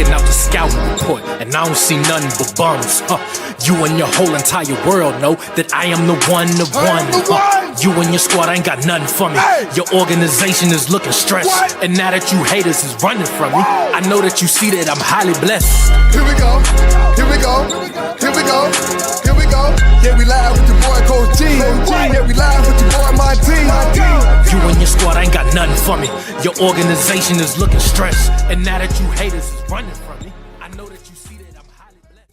checking out the scouting report, and I don't see nothing but bums. You and your whole entire world know that I am the one. You and your squad ain't got nothing for me. Your organization is looking stressed, and now that you haters is running from me, I know that you see that I'm highly blessed. Here we go, here we go, here we go, here we go. Yeah, we live with your boy Coach G. Yeah, we live with your boy Monty. You and your squad ain't got nothing for me. Your organization is looking stressed, and now that you haters is running from me, I know that you see that I'm highly blessed.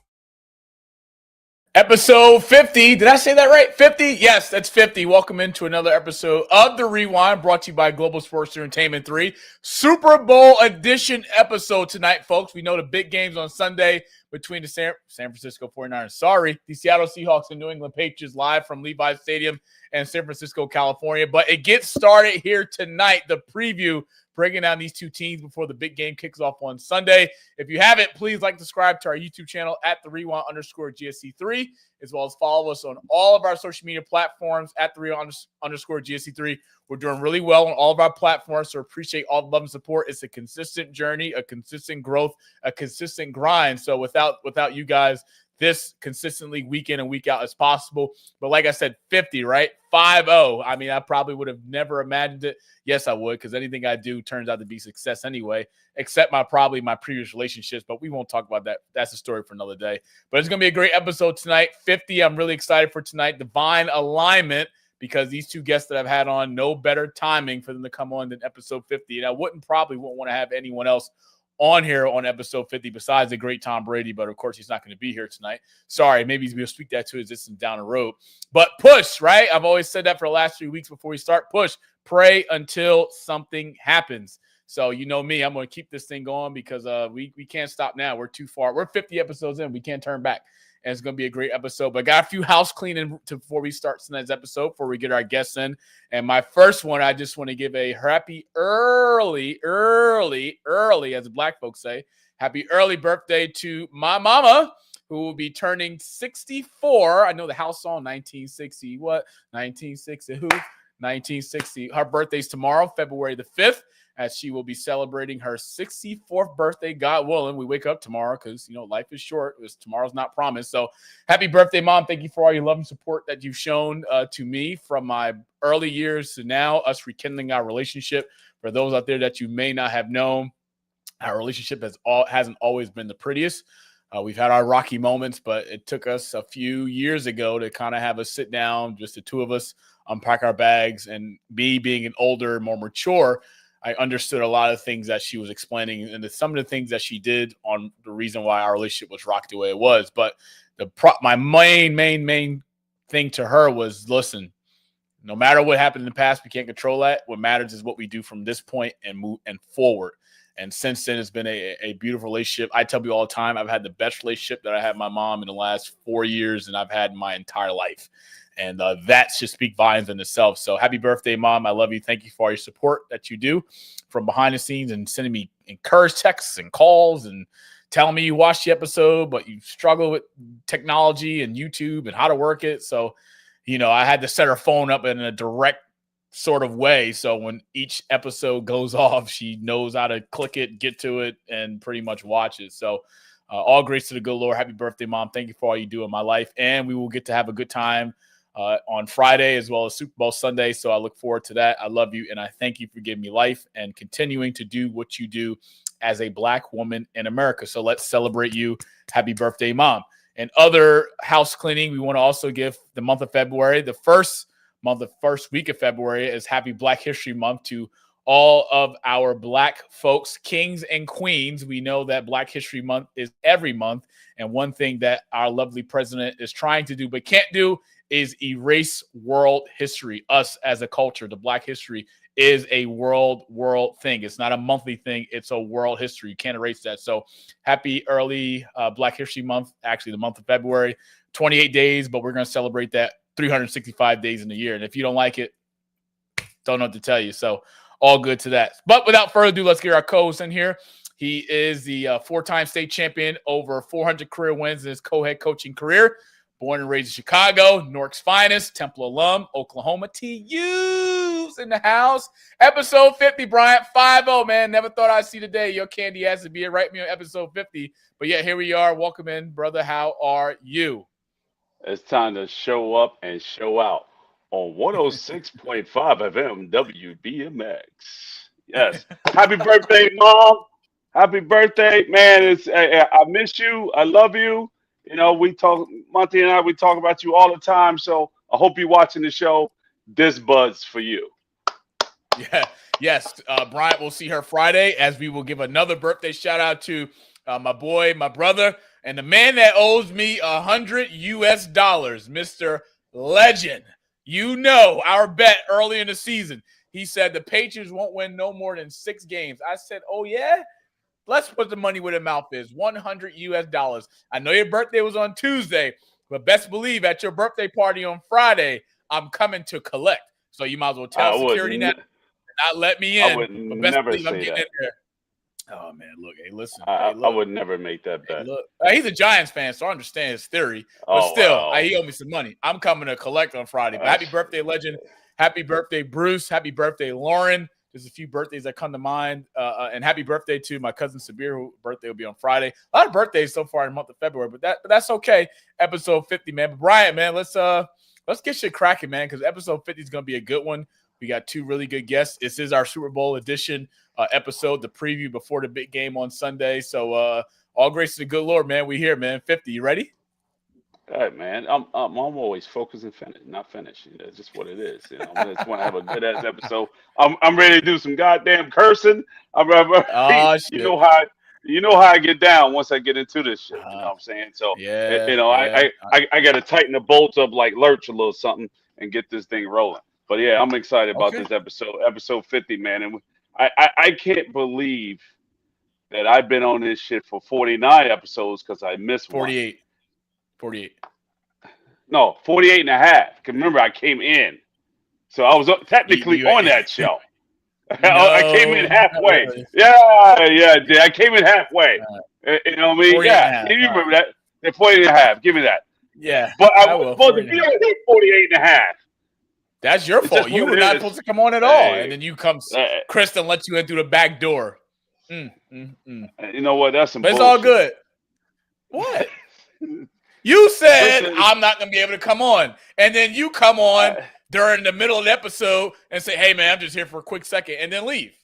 Episode 50. Did I say that right? 50? Yes, that's 50. Welcome into another episode of The Rewind, brought to you by Global Sports Entertainment 3. Super Bowl edition episode tonight, folks. We know the big games on Sunday between the San Francisco 49ers. The Seattle Seahawks and New England Patriots live from Levi's Stadium in San Francisco, California. But it gets started here tonight, the preview, breaking down these two teams before the big game kicks off on Sunday. If you haven't, please subscribe to our YouTube channel at @TheRewind_GSC3, as well as follow us on all of our social media platforms at @TheRewind_GSC3. We're doing really well on all of our platforms, so appreciate all the love and support. It's a consistent journey, a consistent growth, a consistent grind. So without you guys, this consistently week in and week out is possible. But like I said, 50, right? 5-0. I mean, I probably would have never imagined it. Yes, I would, because anything I do turns out to be success anyway, except my previous relationships. But we won't talk about that. That's a story for another day. But it's going to be a great episode tonight. 50, I'm really excited for tonight. Divine alignment, because these two guests that I've had on, no better timing for them to come on than episode 50. And I wouldn't want to have anyone else on here on episode 50 besides the great Tom Brady, but of course he's not going to be here tonight. Sorry, maybe we'll speak that to his existence down the road. But push, right? I've always said that for the last 3 weeks before we start. Push, pray until something happens. So you know me, I'm going to keep this thing going because we can't stop now. We're too far. We're 50 episodes in. We can't turn back. And it's going to be a great episode. But I got a few house cleaning before we start tonight's episode, before we get our guests in. And my first one, I just want to give a happy early, as the black folks say, happy early birthday to my mama, who will be turning 64. I know the house song, 1960. What? 1960 who? 1960. Her birthday's tomorrow, February the 5th. As she will be celebrating her 64th birthday, God willing. We wake up tomorrow because, life is short. Tomorrow's not promised. So happy birthday, Mom. Thank you for all your love and support that you've shown to me from my early years to now, us rekindling our relationship. For those out there that you may not have known, our relationship hasn't always been the prettiest. We've had our rocky moments, but it took us a few years ago to kind of have us sit down, just the two of us, unpack our bags, and me being an older, more mature, I understood a lot of things that she was explaining, and some of the things that she did on the reason why our relationship was rocked the way it was. But my main thing to her was, listen, no matter what happened in the past, we can't control that. What matters is what we do from this point and move and forward. And since then, it's been a beautiful relationship. I tell you all the time, I've had the best relationship that I had with my mom in the last 4 years, and I've had my entire life. And that should speak volumes in itself. So happy birthday, Mom. I love you. Thank you for all your support that you do from behind the scenes and sending me encouraged texts and calls and telling me you watched the episode, but you struggle with technology and YouTube and how to work it. So, I had to set her phone up in a direct sort of way. So when each episode goes off, she knows how to click it, get to it, and pretty much watch it. So all grace to the good Lord. Happy birthday, Mom. Thank you for all you do in my life. And we will get to have a good time on Friday as well as Super Bowl Sunday. So I look forward to that. I love you, and I thank you for giving me life and continuing to do what you do as a Black woman in America. So let's celebrate you. Happy birthday, Mom. And other house cleaning, we want to also give the month of February, the first week of February is Happy Black History Month to all of our Black folks, kings and queens. We know that Black History Month is every month. And one thing that our lovely president is trying to do but can't do is erase world history. Us as a culture, the Black history is a world thing. It's not a monthly thing. It's a world history. You can't erase that. So happy early Black History Month, actually the month of February, 28 days, but we're going to celebrate that 365 days in the year. And if you don't like it, don't know what to tell you. So all good to that. But without further ado, let's get our co-host in here. He is the four-time state champion, over 400 career wins in his co-head coaching career. Born and raised in Chicago, Newark's finest, Temple alum, Oklahoma TU. News in the house. Episode 50, Bryant. 5-0, man. Never thought I'd see the day. Your candy has to be here right me on episode 50. But yeah, here we are. Welcome in, brother. How are you? It's time to show up and show out on 106.5 FM WBMX. Yes. Happy birthday, Mom. Happy birthday, man. I miss you. I love you. You know, Monty and we talk about you all the time. So I hope you're watching the show. This buzz for you. Yeah. Yes. Bryant will see her Friday, as we will give another birthday shout out to my boy, my brother, and the man that owes me $100 US, Mr. Legend. You know, our bet early in the season. He said the Patriots won't win no more than 6 games. I said, oh, yeah? Let's put the money where the mouth is. $100 US. I know your birthday was on Tuesday, but best believe at your birthday party on Friday, I'm coming to collect. So you might as well tell security now not let me in. I would never say that. In there. Oh, man, look, hey, listen. I would never make that bet. Hey, look, he's a Giants fan, so I understand his theory. But still, he owed me some money. I'm coming to collect on Friday. But happy birthday, Legend. Happy birthday, Bruce. Happy birthday, Lauren. There's a few birthdays that come to mind. And happy birthday to my cousin Sabir, whose birthday will be on Friday. A lot of birthdays so far in the month of February, but that's okay. Episode 50, man. But Bryant, man, let's get shit cracking, man, because episode 50 is going to be a good one. We got 2 really good guests. This is our Super Bowl edition episode, the preview before the big game on Sunday. So all grace to the good Lord, man. We here, man. 50, you ready? All right, man. I'm always focused and not finished. You know, it's just what it is. You know, I just want to have a good ass episode. I'm ready to do some goddamn cursing. You know how I get down once I get into this shit. You know what I'm saying? So I got to tighten the bolts up like Lurch a little something and get this thing rolling. But yeah, I'm excited about this episode 50, man. And I can't believe that I've been on this shit for 49 episodes because I missed 48. one. 48. No, 48 and a half. Because remember, I came in. So I was technically on that show. I came in halfway. Really. Yeah, I came in halfway. You know what I mean? Yeah. You remember that? 48 and a half. Give me that. Yeah. But I was supposed to be on 48 and a half. That's your fault. You were not supposed to come on at all. And then you come, Kristen lets you in through the back door. You know what? That's some bullshit. It's all good. What? You said I'm not going to be able to come on. And then you come on during the middle of the episode and say, hey, man, I'm just here for a quick second, and then leave.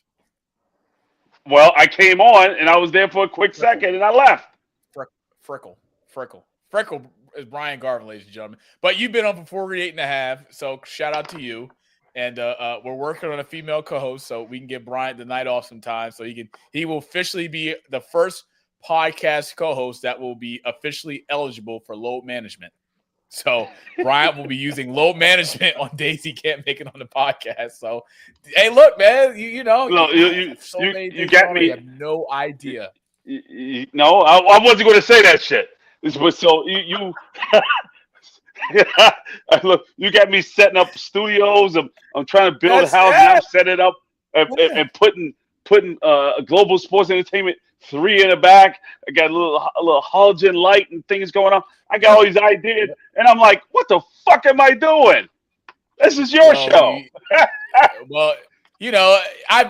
Well, I came on, and I was there for a quick second, and I left. Frickle is Brian Garvin, ladies and gentlemen. But you've been on for 48 and a half, so shout out to you. And we're working on a female co-host, so we can get Bryant the night off sometime. So he will officially be the first podcast co-host that will be officially eligible for load management. So Bryant will be using load management on days he can't make it on the podcast. So, hey, look, man, you know, you got me. I have no idea. No, I wasn't going to say that shit. So you look, you got me setting up studios. I'm trying to build a house and I'm setting it up and putting Global Sports Entertainment 3 in the back. I got a little halogen light and things going on. I got all these ideas, and I'm like, what the fuck am I doing? This is your show. Well, you know,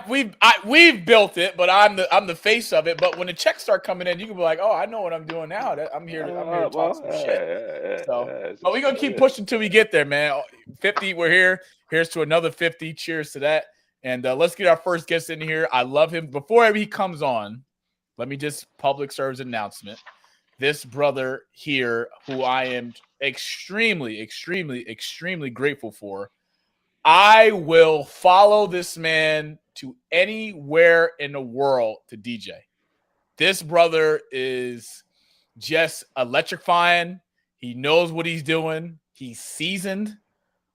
we've built it, but I'm the face of it. But when the checks start coming in, you can be like, oh, I know what I'm doing now. I'm here to talk some shit. But we're gonna keep pushing until we get there, man. 50, we're here. Here's to another 50. Cheers to that. And let's get our first guest in here. I love him. Before he comes on, let me just public service announcement. This brother here, who I am extremely, extremely, extremely grateful for, I will follow this man to anywhere in the world to DJ. This brother is just electrifying. He knows what he's doing. He's seasoned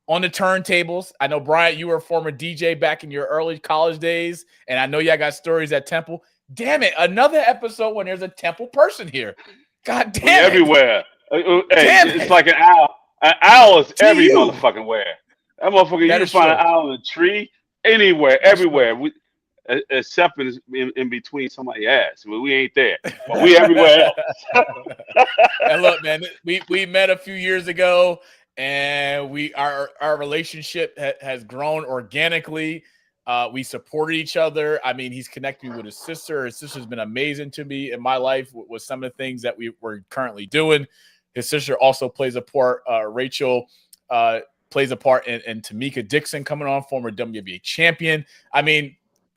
on the turntables. I know, Bryant, you were a former DJ back in your early college days, and I know y'all got stories at Temple. Damn it, another episode when there's a Temple person here. God damn it. Everywhere. It's like an owl. An owl is every motherfucking where. That motherfucker, you can find an owl in a tree, anywhere, everywhere. Except in between somebody's ass. We ain't there. But we everywhere else. And look, man, we met a few years ago, and our relationship has grown organically. We supported each other. I mean, he's connected me with his sister. His sister's been amazing to me in my life with some of the things that we're currently doing. His sister also plays a part. Rachel plays a part in Tamika Dixon coming on, former WNBA champion. I mean,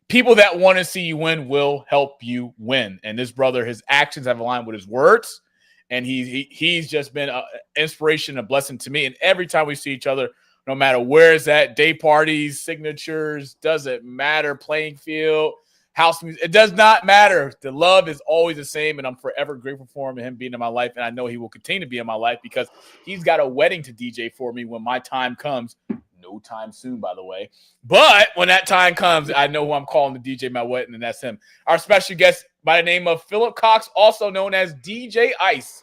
people that want to see you win will help you win. And this brother, his actions have aligned with his words. And he's just been an inspiration, a blessing to me. And every time we see each other, no matter where it's at, day parties, signatures, doesn't matter, playing field, house music, it does not matter. The love is always the same, and I'm forever grateful for him and him being in my life. And I know he will continue to be in my life because he's got a wedding to DJ for me when my time comes. No time soon, by the way. But when that time comes, I know who I'm calling to DJ my wedding, and that's him. Our special guest by the name of Phillip Cox, also known as DJ Ice.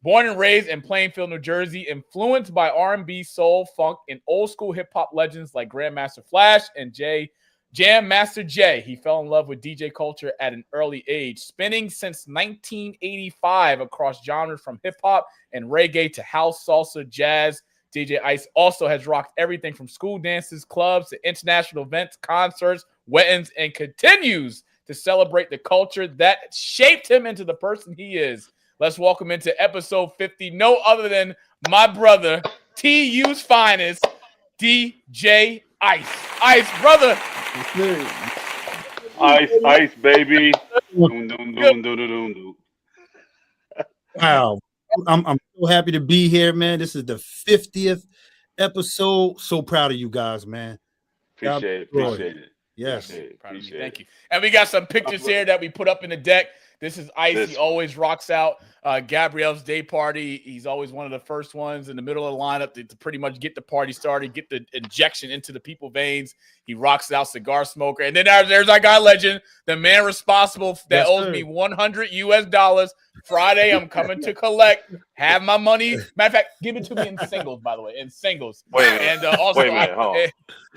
Born and raised in Plainfield, New Jersey, influenced by R&B, soul, funk, and old-school hip-hop legends like Grandmaster Flash and Jam Master Jay. He fell in love with DJ culture at an early age, spinning since 1985 across genres from hip-hop and reggae to house, salsa, jazz. DJ Ice also has rocked everything from school dances, clubs, to international events, concerts, weddings, and continues to celebrate the culture that shaped him into the person he is. Let's welcome into episode 50, no other than my brother, TU's finest, DJ Ice. Ice, brother. Ice, baby. Wow. I'm so happy to be here, man. This is the 50th episode. So proud of you guys, man. Appreciate it. Yes. Appreciate it. Thank you. And we got some pictures here that we put up in the deck. This is Ice. He always rocks out Gabrielle's day party. He's always one of the first ones in the middle of the lineup to pretty much get the party started, get the injection into the people's veins. He rocks out cigar smoker. And then there's our guy legend, the man responsible that owes me $100 Friday. I'm coming to collect. Have my money. Matter of fact, give it to me in singles, by the way, in singles. Wait a minute. And also, wait a minute.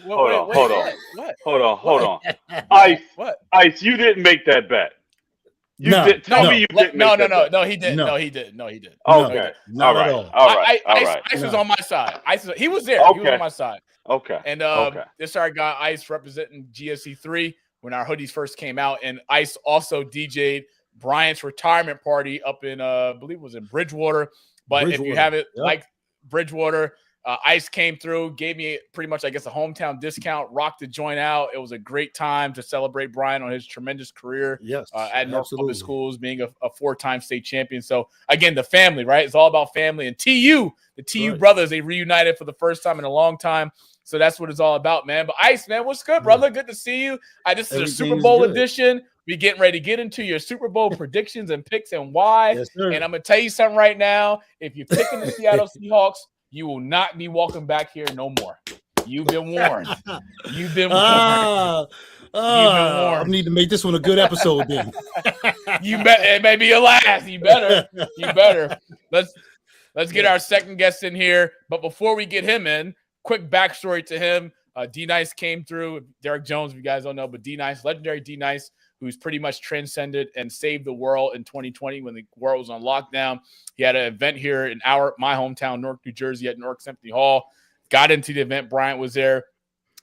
Hold on. What? Ice. What? Ice, you didn't make that bet. Tell me you didn't make that bet. No, he didn't. No, he didn't. Okay. All right. Ice was on my side. He was there. Okay. He was on my side. Okay. And this is our guy Ice representing GSC3 when our hoodies first came out. And Ice also DJ'd Bryant's retirement party up in I believe it was in Bridgewater. But if you have it like Bridgewater, Ice came through, gave me pretty much, I guess, a hometown discount, rocked the joint out. It was a great time to celebrate Bryant on his tremendous career at North Public Schools, being a four-time state champion. So, again, the family, right? It's all about family. And the TU brothers, they reunited for the first time in a long time. So that's what it's all about, man. But Ice, man, what's good, brother? Good to see you. This is a Super Bowl edition. We getting ready to get into your Super Bowl predictions and picks and why. Yes, sir. And I'm going to tell you something right now. If you're picking the Seattle Seahawks, you will not be walking back here no more. You've been warned. You've been warned. I need to make this one a good episode then. It may be your last. You better. Let's get our second guest in here. But before we get him in, quick backstory to him. D-Nice came through. Derek Jones, if you guys don't know, but D-Nice, legendary D-Nice, who's pretty much transcended and saved the world in 2020 when the world was on lockdown. He had an event here in my hometown, Newark, New Jersey, at Newark Symphony Hall. Got into the event. Bryant was there.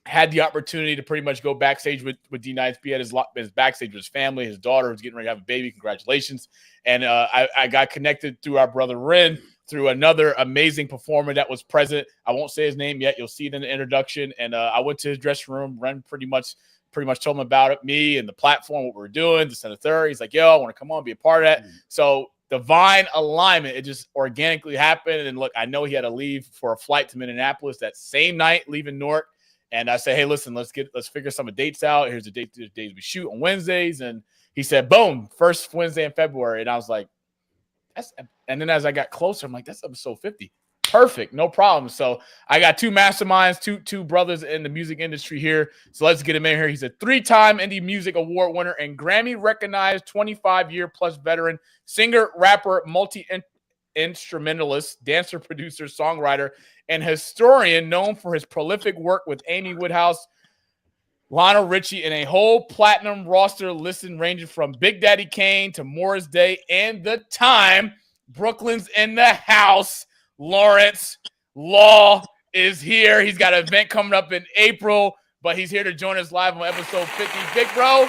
Had the opportunity to pretty much go backstage with D-Nice, be at his backstage with his family. His daughter was getting ready to have a baby. Congratulations. And I got connected through our brother Ren, through another amazing performer that was present. I won't say his name yet. You'll see it in the introduction. And I went to his dressing room. Ren pretty much told him about it, me and the platform, what we're doing, this and the third. He's like, yo, I want to come on, be a part of that. So divine alignment, it just organically happened. And look, I know he had to leave for a flight to Minneapolis that same night, leaving Newark. And I said, hey, listen, let's figure some dates out. Here's the days we shoot on Wednesdays. And he said, boom, first Wednesday in February. And I was like, and then as I got closer, I'm like, that's episode 50. Perfect, no problem. So I got two masterminds, two brothers in the music industry here. So let's get him in here. He's a 3-time Indie Music Award winner and Grammy-recognized 25-year-plus veteran, singer, rapper, multi-instrumentalist, dancer, producer, songwriter, and historian known for his prolific work with Amy Woodhouse, Lionel Richie, and a whole platinum roster listed ranging from Big Daddy Kane to Morris Day and The Time. Brooklyn's in the house. Lawrence Law is here. He's got an event coming up in April, but he's here to join us live on episode 50. Big bro.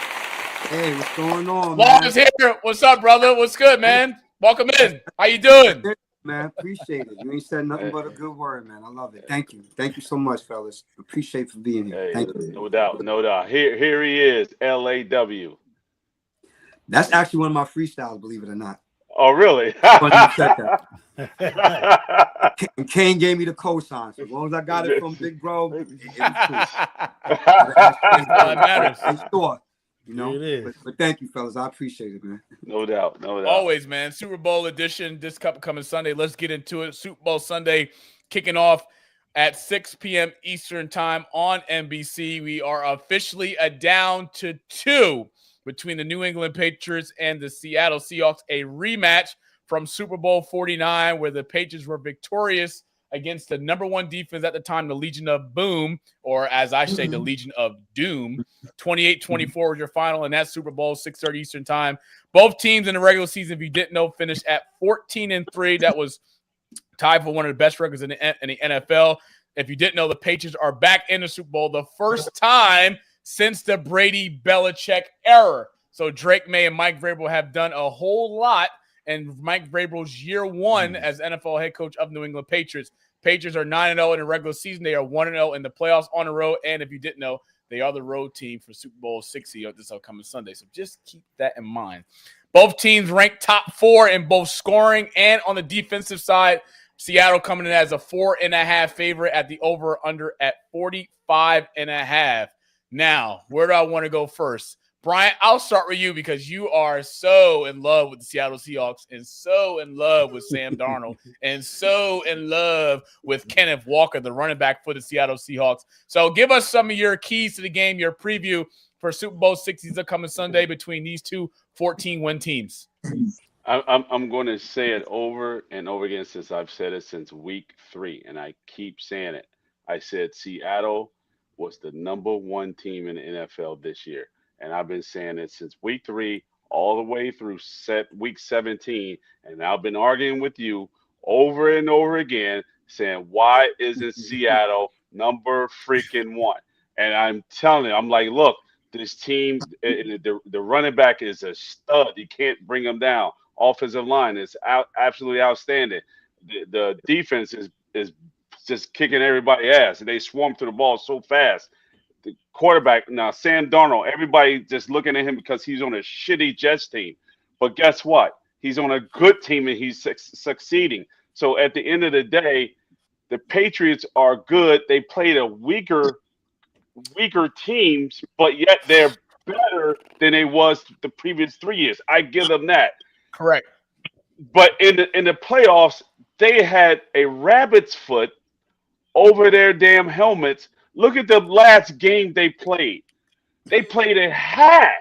Hey, what's going on, Law man? is here. What's up, brother? What's good, man? Welcome in. How you doing? Man, appreciate it. You ain't said nothing but a good word, man. I love it. Thank you. Thank you so much, fellas. Appreciate for being here. Hey, Thank you. no doubt. Here he is, LAW. That's actually one of my freestyles, believe it or not. Oh, really? Funny you said that. And Kane gave me the cosign. So as long as I got it from Big Bro, it was cool. That matters. In store, you know. It is. But thank you, fellas. I appreciate it, man. No doubt. Always, man. Super Bowl edition. This cup coming Sunday. Let's get into it. Super Bowl Sunday kicking off at 6 p.m. Eastern time on NBC. We are officially down to 2 between the New England Patriots and the Seattle Seahawks, a rematch from Super Bowl 49, where the Patriots were victorious against the number 1 defense at the time, the Legion of Boom, or as I say, the Legion of Doom. 28-24 was your final, and that's Super Bowl, 6:30 Eastern time. Both teams in the regular season, if you didn't know, finished at 14-3. That was tied for one of the best records in the NFL. If you didn't know, the Patriots are back in the Super Bowl, the first time since the Brady-Belichick era. So Drake May and Mike Vrabel have done a whole lot in Mike Vrabel's year 1 as NFL head coach of New England Patriots. Patriots are 9-0 in the regular season. They are 1-0 in the playoffs on the road. And if you didn't know, they are the road team for Super Bowl 60 this upcoming Sunday. So just keep that in mind. Both teams ranked top 4 in both scoring and on the defensive side. Seattle coming in as a 4.5 favorite at the over-under at 45.5. Now, where do I want to go first? Bryant, I'll start with you because you are so in love with the Seattle Seahawks and so in love with Sam Darnold and so in love with Kenneth Walker, the running back for the Seattle Seahawks. So give us some of your keys to the game, your preview for Super Bowl 60 upcoming Sunday between these two 14-win teams. I'm going to say it over and over again since I've said it since week 3, and I keep saying it. I said Seattle was the number 1 team in the NFL this year. And I've been saying it since week 3 all the way through week 17. And I've been arguing with you over and over again saying, why isn't Seattle number freaking 1? And I'm telling you, I'm like, look, this team, the running back is a stud. You can't bring him down. Offensive line is absolutely outstanding. The defense is just kicking everybody's ass. And they swarm through the ball so fast. The quarterback now, Sam Darnold, everybody just looking at him because he's on a shitty Jets team. But guess what? He's on a good team and he's succeeding. So at the end of the day, the Patriots are good. They played a weaker teams, but yet they're better than they was the previous 3 years. I give them that. Correct. But in the playoffs, they had a rabbit's foot over their damn helmets. Look at the last game they played. They played at half.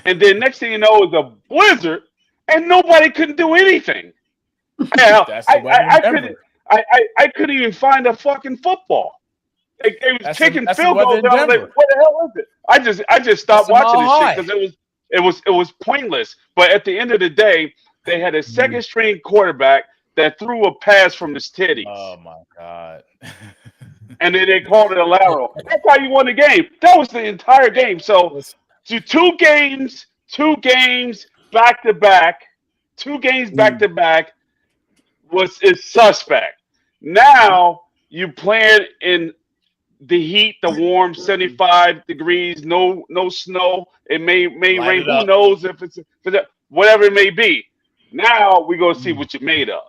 And then next thing you know, it was a blizzard, and nobody couldn't do anything. Now, I couldn't even find a fucking football. They was kicking field goals. I was like, what the hell is it? I just stopped watching this shit because it was pointless. But at the end of the day, they had a second string quarterback that threw a pass from his titties. Oh my God. And then they called it a lateral. That's how you won the game. That was the entire game. So two games back to back is suspect. Now you playing in the heat, the warm, 75 degrees, no snow. It may rain. Who knows if it's whatever it may be. Now we're gonna see what you're made of.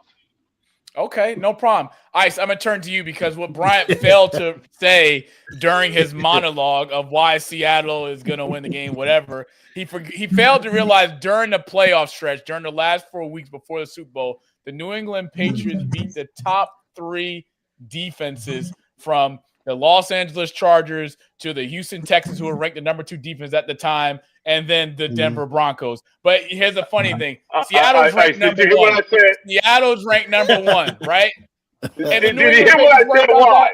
Okay, no problem. Ice, I'm going to turn to you because what Bryant failed to say during his monologue of why Seattle is going to win the game, whatever, he failed to realize during the playoff stretch, during the last 4 weeks before the Super Bowl, the New England Patriots beat the top 3 defenses from the Los Angeles Chargers to the Houston Texans, who were ranked the number 2 defense at the time, and then the Denver Broncos. But here's the funny thing. Seattle's ranked number 1. Seattle's ranked number 1, right? And did you hear what I said? Why?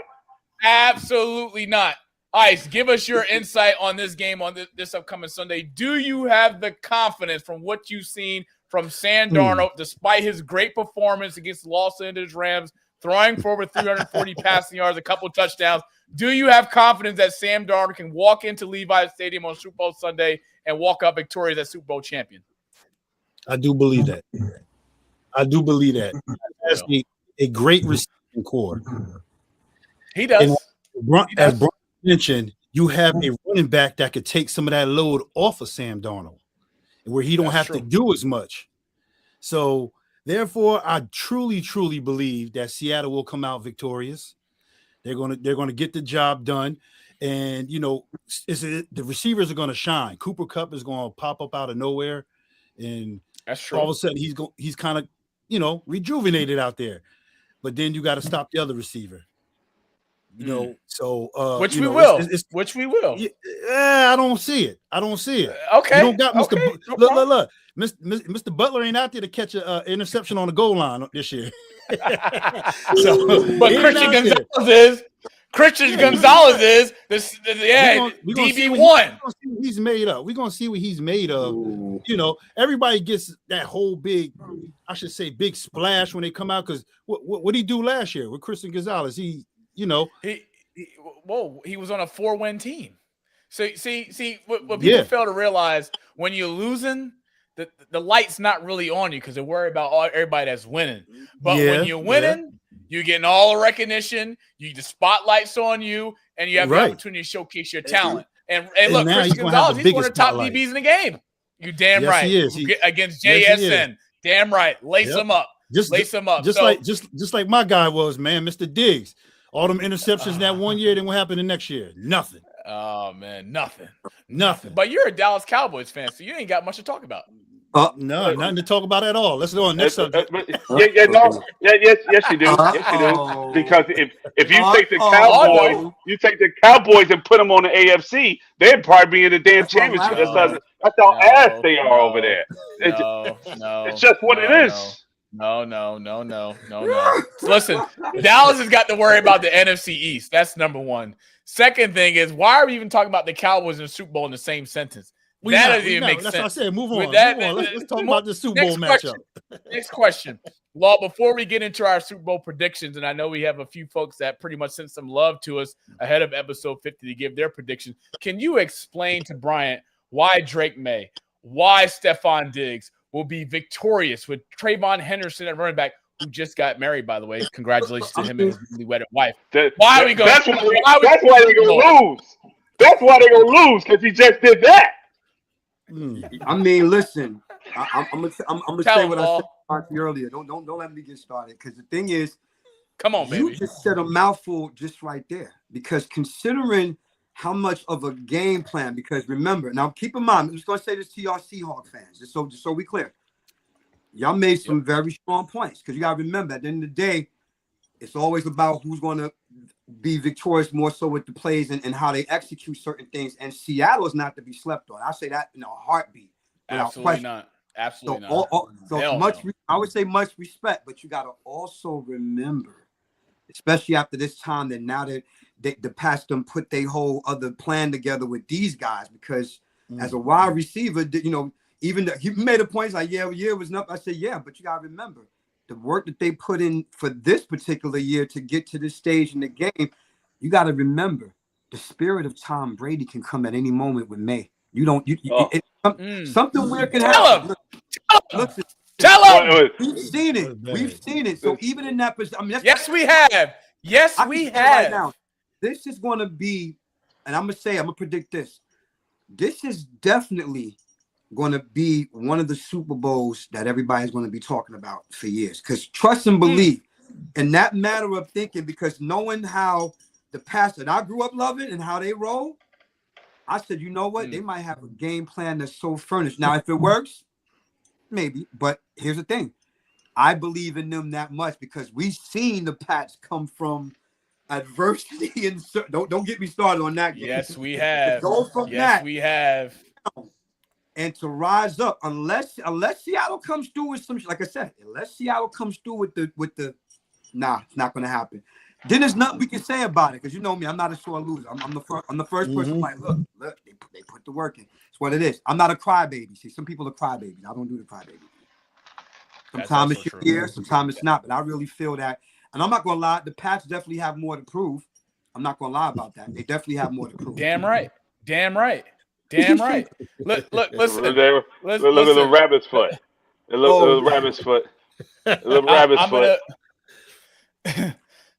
Absolutely not. Ice, give us your insight on this game on this upcoming Sunday. Do you have the confidence from what you've seen from Sam Darnold, despite his great performance against the Los Angeles Rams throwing for over 340 passing yards, a couple touchdowns. Do you have confidence that Sam Darnold can walk into Levi Stadium on Super Bowl Sunday and walk out victorious as Super Bowl champion? I do believe that. As a great receiving core. He does. As Brian mentioned, you have a running back that could take some of that load off of Sam Darnold, where he don't have to do as much. So, therefore, I truly, truly believe that Seattle will come out victorious. They're gonna get the job done, and the receivers are gonna shine. Cooper Kupp is gonna pop up out of nowhere, and that's true. All of a sudden he's kind of rejuvenated out there. But then you got to stop the other receiver. Which we will. Yeah, I don't see it. Okay. You don't got Mr. Look. Mr. Butler ain't out there to catch an interception on the goal line this year. But Christian Gonzalez is DB1. He's made up. We're gonna see what he's made of. Ooh. Everybody gets that whole big splash when they come out, because what did he do last year with Christian Gonzalez? He was on a 4-win team. So see what people fail to realize, when you're losing, the light's not really on you because they worry about everybody that's winning. But when you're winning, you're getting all the recognition. The spotlight's on you, and you have the opportunity to showcase your talent. And look, Christian Gonzalez, he's one of the top DBs in the game. You damn right. He is. Against JSN. Damn right. Lace him up. Lace him up. Just like my guy was, man, Mr. Diggs. All them interceptions that one year, then what happened the next year? Nothing. Oh man, nothing. But you're a Dallas Cowboys fan, so you ain't got much to talk about. No, nothing to talk about at all. Let's go on next subject. Yes, you do. Because if you take the Cowboys, Cowboys and put them on the AFC, they'd probably be in the damn championship. That's how ass they are over there. It's just what it is. No. Listen, Dallas has got to worry about the NFC East. That's number one. Second thing is, why are we even talking about the Cowboys in the Super Bowl in the same sentence? That doesn't even make sense. That's what I said. Move on. Let's talk about the Super Bowl matchup. Next question. Law, before we get into our Super Bowl predictions, and I know we have a few folks that pretty much sent some love to us ahead of episode 50 to give their predictions, can you explain to Bryant why Drake May, why Stephon Diggs will be victorious with Trayvon Henderson at running back, who just got married, by the way? Congratulations to him and his newly wedded wife. Why are we going? That's why they're going to lose. That's why they're going to lose, because he just did that. I mean, listen. I'm gonna say what I said earlier. Don't let me get started, because the thing is, come on, baby. You just said a mouthful just right there. Because considering how much of a game plan, because remember, now keep in mind, I'm just gonna say this to y'all Seahawks fans, just so we clear. Y'all made some very strong points, because you gotta remember, at the end of the day, it's always about who's gonna be victorious more so with the plays and how they execute certain things. And Seattle is not to be slept on. I say that in a heartbeat. Absolutely not. Absolutely not. I would say much respect, but you got to also remember, especially after this time, that now that the Pats done put their whole other plan together with these guys, because as a wide receiver, even he made a point like, it was enough. I said, but you got to remember, the work that they put in for this particular year to get to this stage in the game, you got to remember, the spirit of Tom Brady can come at any moment with May. Something weird can happen. Tell him. We've seen it. So even in that position, yes, we have. Yes, we have. Right now, this is going to be, and I'm going to predict this. This is definitely going to be one of the Super Bowls that everybody's going to be talking about for years. Because trust and believe in that matter of thinking, because knowing how the Pats that I grew up loving and how they roll, I said, you know what? They might have a game plan that's so furnished. Now, if it works, maybe. But here's the thing. I believe in them that much because we've seen the Pats come from adversity. And don't get me started on that game. Yes, we have. Go from that. We have. And to rise up, unless Seattle comes through with some, like I said, unless Seattle comes through with the, it's not going to happen. Then there's nothing we can say about it, because you know me, I'm not a sore loser. I'm the first person like, look, they put the work in. It's what it is. I'm not a crybaby. See, some people are crybabies. I don't do the crybaby. Sometimes it's your year, sometimes it's not. But I really feel that And I'm not gonna lie, the Pats definitely have more to prove. I'm not gonna lie about that. They definitely have more to prove. Damn right. Look, listen. Look at the rabbit's foot. A little rabbit's foot. A little rabbit's foot. I'm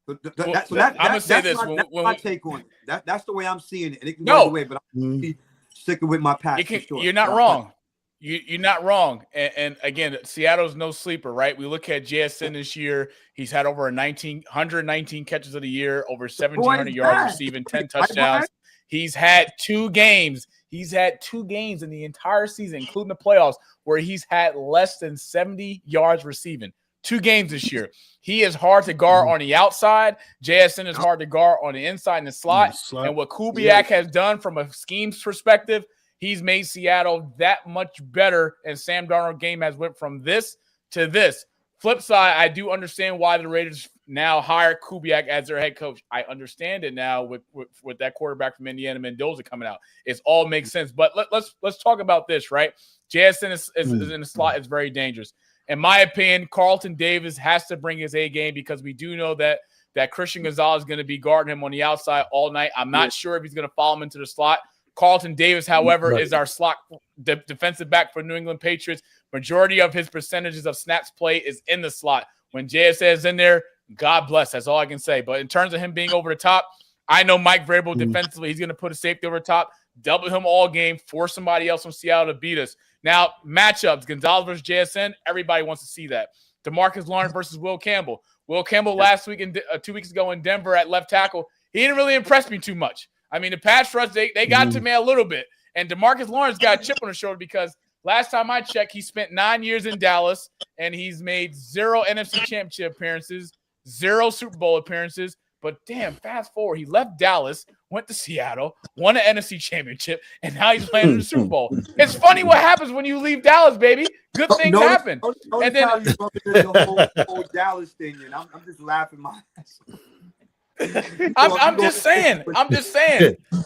gonna say this. That's my take on it. That's the way I'm seeing it. And it can go away, but I'm be sticking with my Pats. You're not wrong. You're not wrong. And again, Seattle's no sleeper, right? We look at JSN this year. He's had over 119 catches of the year, over 1,700 yards receiving, 10 touchdowns. He's had 2 games. He's had 2 games in the entire season, including the playoffs, where he's had less than 70 yards receiving. 2 games this year. He is hard to guard on the outside. JSN is hard to guard on the inside in the slot. And what Kubiak has done from a schemes perspective, he's made Seattle that much better, and Sam Darnold's game has went from this to this. Flip side, I do understand why the Raiders now hire Kubiak as their head coach. I understand it now with that quarterback from Indiana, Mendoza, coming out. It all makes sense. But let's talk about this, right? JSN is in the slot is very dangerous. In my opinion, Carlton Davis has to bring his A game because we do know that Christian Gonzalez is going to be guarding him on the outside all night. I'm not sure if he's going to follow him into the slot. Carlton Davis, however, is our slot defensive back for New England Patriots. Majority of his percentages of snaps play is in the slot. When JSN is in there, God bless. That's all I can say. But in terms of him being over the top, I know Mike Vrabel defensively, he's going to put a safety over the top, double him all game, force somebody else from Seattle to beat us. Now, matchups, Gonzalez versus JSN, everybody wants to see that. DeMarcus Lawrence versus Will Campbell. Will Campbell last week and 2 weeks ago in Denver at left tackle, he didn't really impress me too much. I mean, the pass rush, they got to me a little bit. And DeMarcus Lawrence got a chip on his shoulder because last time I checked, he spent 9 years in Dallas, and he's made 0 NFC Championship appearances, 0 Super Bowl appearances. But damn, fast forward, he left Dallas, went to Seattle, won an NFC Championship, and now he's playing in the Super Bowl. It's funny what happens when you leave Dallas, baby. Good things happen. And then the whole Dallas thing, and I'm just laughing my ass. I'm just saying.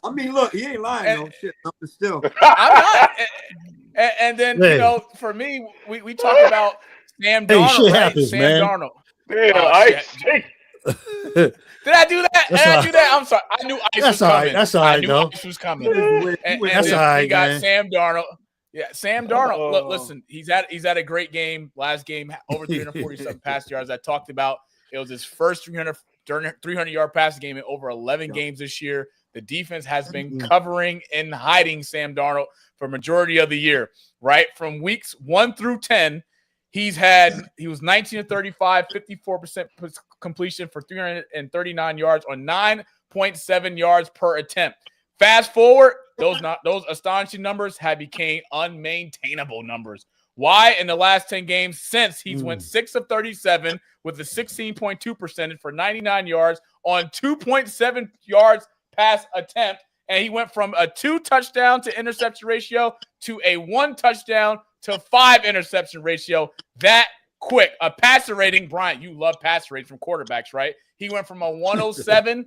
I mean, look, he ain't lying, no shit. But still, I'm not. And then for me, we talk about Sam Darnold, right? Sam Darnold. Did I do that? I'm sorry. I knew ice was coming. That's all right. Ice was coming. And that's all right. We got Sam Darnold. Yeah, Sam Darnold. Look, listen, he's had a great game. Last game, over 347 pass yards. I talked about it was his first 300-yard passing game in over 11 games this year. The defense has been covering and hiding Sam Darnold for majority of the year, right? From weeks 1 through 10, he was 19 of 35, 54% completion for 339 yards on 9.7 yards per attempt. Fast forward, those astonishing numbers have became unmaintainable numbers. Why? In the last 10 games since, he's went 6 of 37 with a 16.2 percentage for 99 yards on 2.7 yards pass attempt. And he went from a 2 touchdown to interception ratio to a 1 touchdown to 5 interception ratio that quick. A passer rating, Bryant, you love passer rating from quarterbacks, right? He went from a 107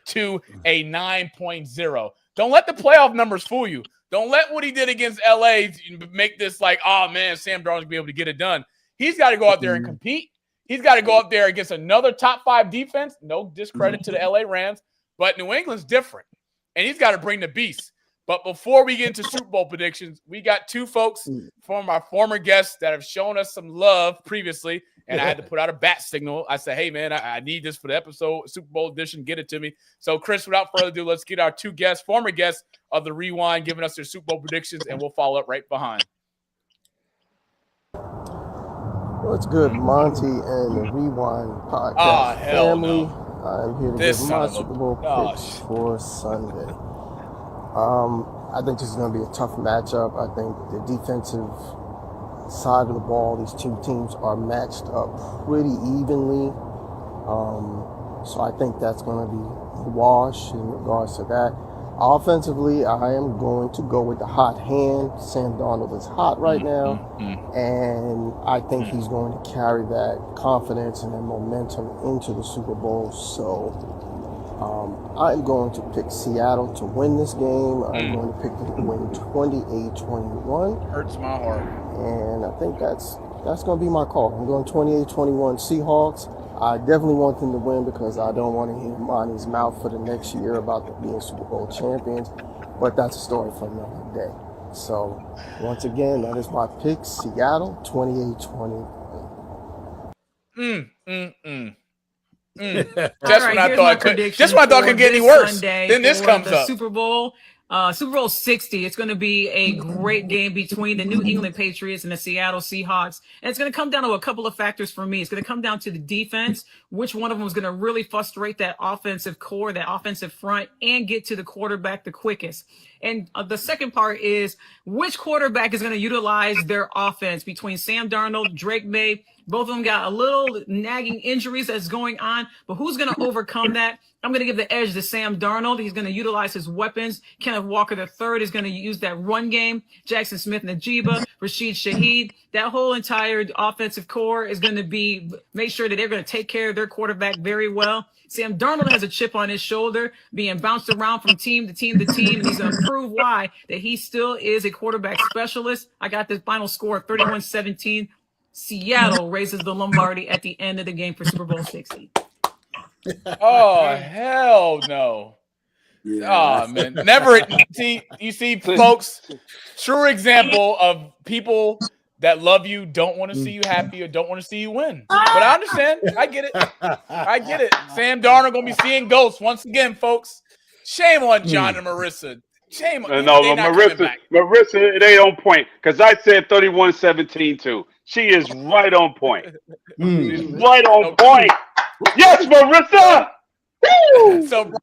to a 9.0. Don't let the playoff numbers fool you. Don't let what he did against LA make this like, oh, man, Sam Darnold's going to be able to get it done. He's got to go out there and compete. He's got to go out there against another top 5 defense. No discredit to the LA Rams, but New England's different, and he's got to bring the beast. But before we get into Super Bowl predictions, we got 2 folks from our former guests that have shown us some love previously, and I had to put out a bat signal. I said, hey, man, I need this for the episode, Super Bowl edition. Get it to me. So, Chris, without further ado, let's get our 2 guests, former guests of the Rewind, giving us their Super Bowl predictions, and we'll follow up right behind. What's good, Monty and the Rewind podcast family? No. I'm here to give my Super Bowl picks for Sunday. I think this is going to be a tough matchup. I think the defensive side of the ball, these 2 teams are matched up pretty evenly. So I think that's going to be a wash in regards to that. Offensively, I am going to go with the hot hand. Sam Darnold is hot right now, and I think he's going to carry that confidence and that momentum into the Super Bowl. So I'm going to pick Seattle to win this game. I'm going to pick them to win 28-21. Hurts my heart. And I think that's going to be my call. I'm going 28-21 Seahawks. I definitely want them to win because I don't want to hear Monty's mouth for the next year about them being Super Bowl champions. But that's a story for another day. So, once again, that is my pick. Seattle, 28-20. Just when I thought it could get any worse. Sunday then this comes the up. Super Bowl 60. It's going to be a great game between the New England Patriots and the Seattle Seahawks. And it's going to come down to a couple of factors for me. It's going to come down to the defense, which one of them is going to really frustrate that offensive core, that offensive front, and get to the quarterback the quickest. And the second part is which quarterback is going to utilize their offense between Sam Darnold, Drake May. Both of them got a little nagging injuries that's going on, but who's going to overcome that? I'm going to give the edge to Sam Darnold. He's going to utilize his weapons. Kenneth Walker III is going to use that run game. Jackson Smith-Njigba, Rashid Shaheed, that whole entire offensive core is going to make sure that they're going to take care of their quarterback very well. Sam Darnold has a chip on his shoulder, being bounced around from team to team to team, and he's going to prove why that he still is a quarterback specialist. I got the final score of 31-17. Seattle raises the Lombardi at the end of the game for Super Bowl 60. Oh, hell no. Yeah, oh, man. Never see, folks, true example of people that love you, don't want to see you happy, or don't want to see you win. But I understand. I get it. Sam Darnold going to be seeing ghosts once again, folks. Shame on John and Marissa. Shame on No, Marissa, it ain't on point because I said 31-17 too. She is right on point. She's right on point. Yes, Marissa. Woo! So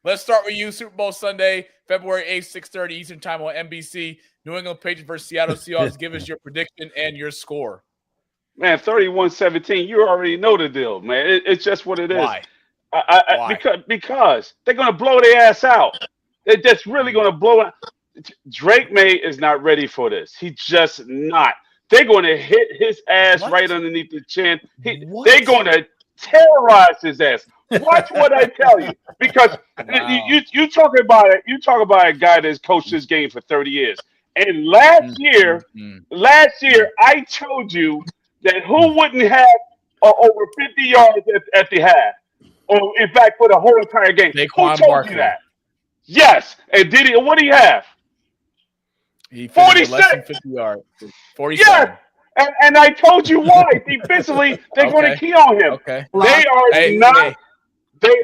let's start with you. Super Bowl Sunday, February 8th, 6:30 Eastern Time on NBC. New England Patriots versus Seattle Seahawks. Give us your prediction and your score. Man, 31-17. You already know the deal, man. It's just what it is. Why? Why? Because they're gonna blow their ass out. They're just really gonna blow it. Drake May is not ready for this. He's just not. They're going to hit his ass right underneath the chin. They're going to terrorize his ass. Watch what I tell you, because you talk about it. You talk about a guy that's coached this game for 30 years. And last year, I told you that who wouldn't have over 50 yards at the half, or in fact for the whole entire game. Who told you that? Yes, and did he? What do you have? He 46 less than 50 yards. 47. Yes, and I told you why. Defensively, they're going to key on him. Okay. They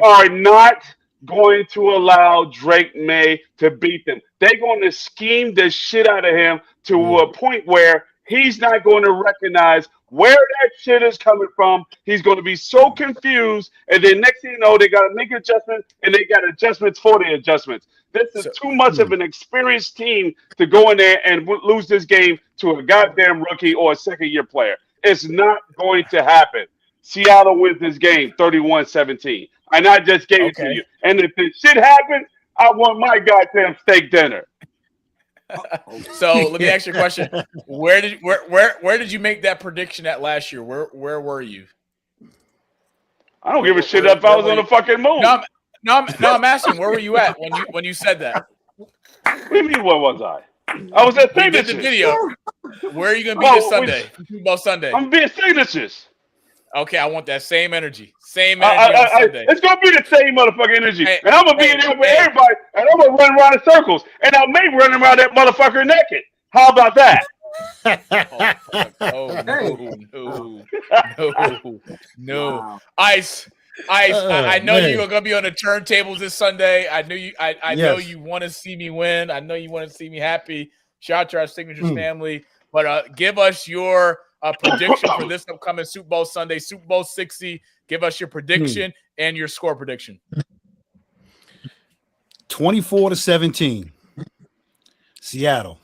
are not going to allow Drake May to beat them. They're going to scheme the shit out of him to a point where he's not going to recognize where that shit is coming from. He's going to be so confused, and then next thing you know, they got to make adjustments, and they got adjustments for the adjustments. This is too much of an experienced team to go in there and lose this game to a goddamn rookie or a second-year player. It's not going to happen. Seattle wins this game 31-17. And I just gave it to you. And if this shit happens, I want my goddamn steak dinner. So let me ask you a question. Where did you make that prediction at last year? Where were you? I don't give a shit if I was on the fucking moon. No, I'm asking, where were you at when you said that? What do you mean, where was I? I was at signatures. The video. Where are you going to be this Sunday? Super Bowl Sunday. I'm being signatures. Okay, I want that same energy. Same energy on Sunday. It's going to be the same motherfucking energy. And I'm going to be in there with everybody, and I'm going to run around in circles. And I may run around that motherfucker naked. How about that? No. Wow. Ice. I know you're gonna be on the turntables this Sunday. I know you. I know you want to see me win. I know you want to see me happy. Shout out to our Signatures family. But give us your prediction for this upcoming Super Bowl Sunday, Super Bowl 60. Give us your prediction and your score prediction. 24-17. Seattle.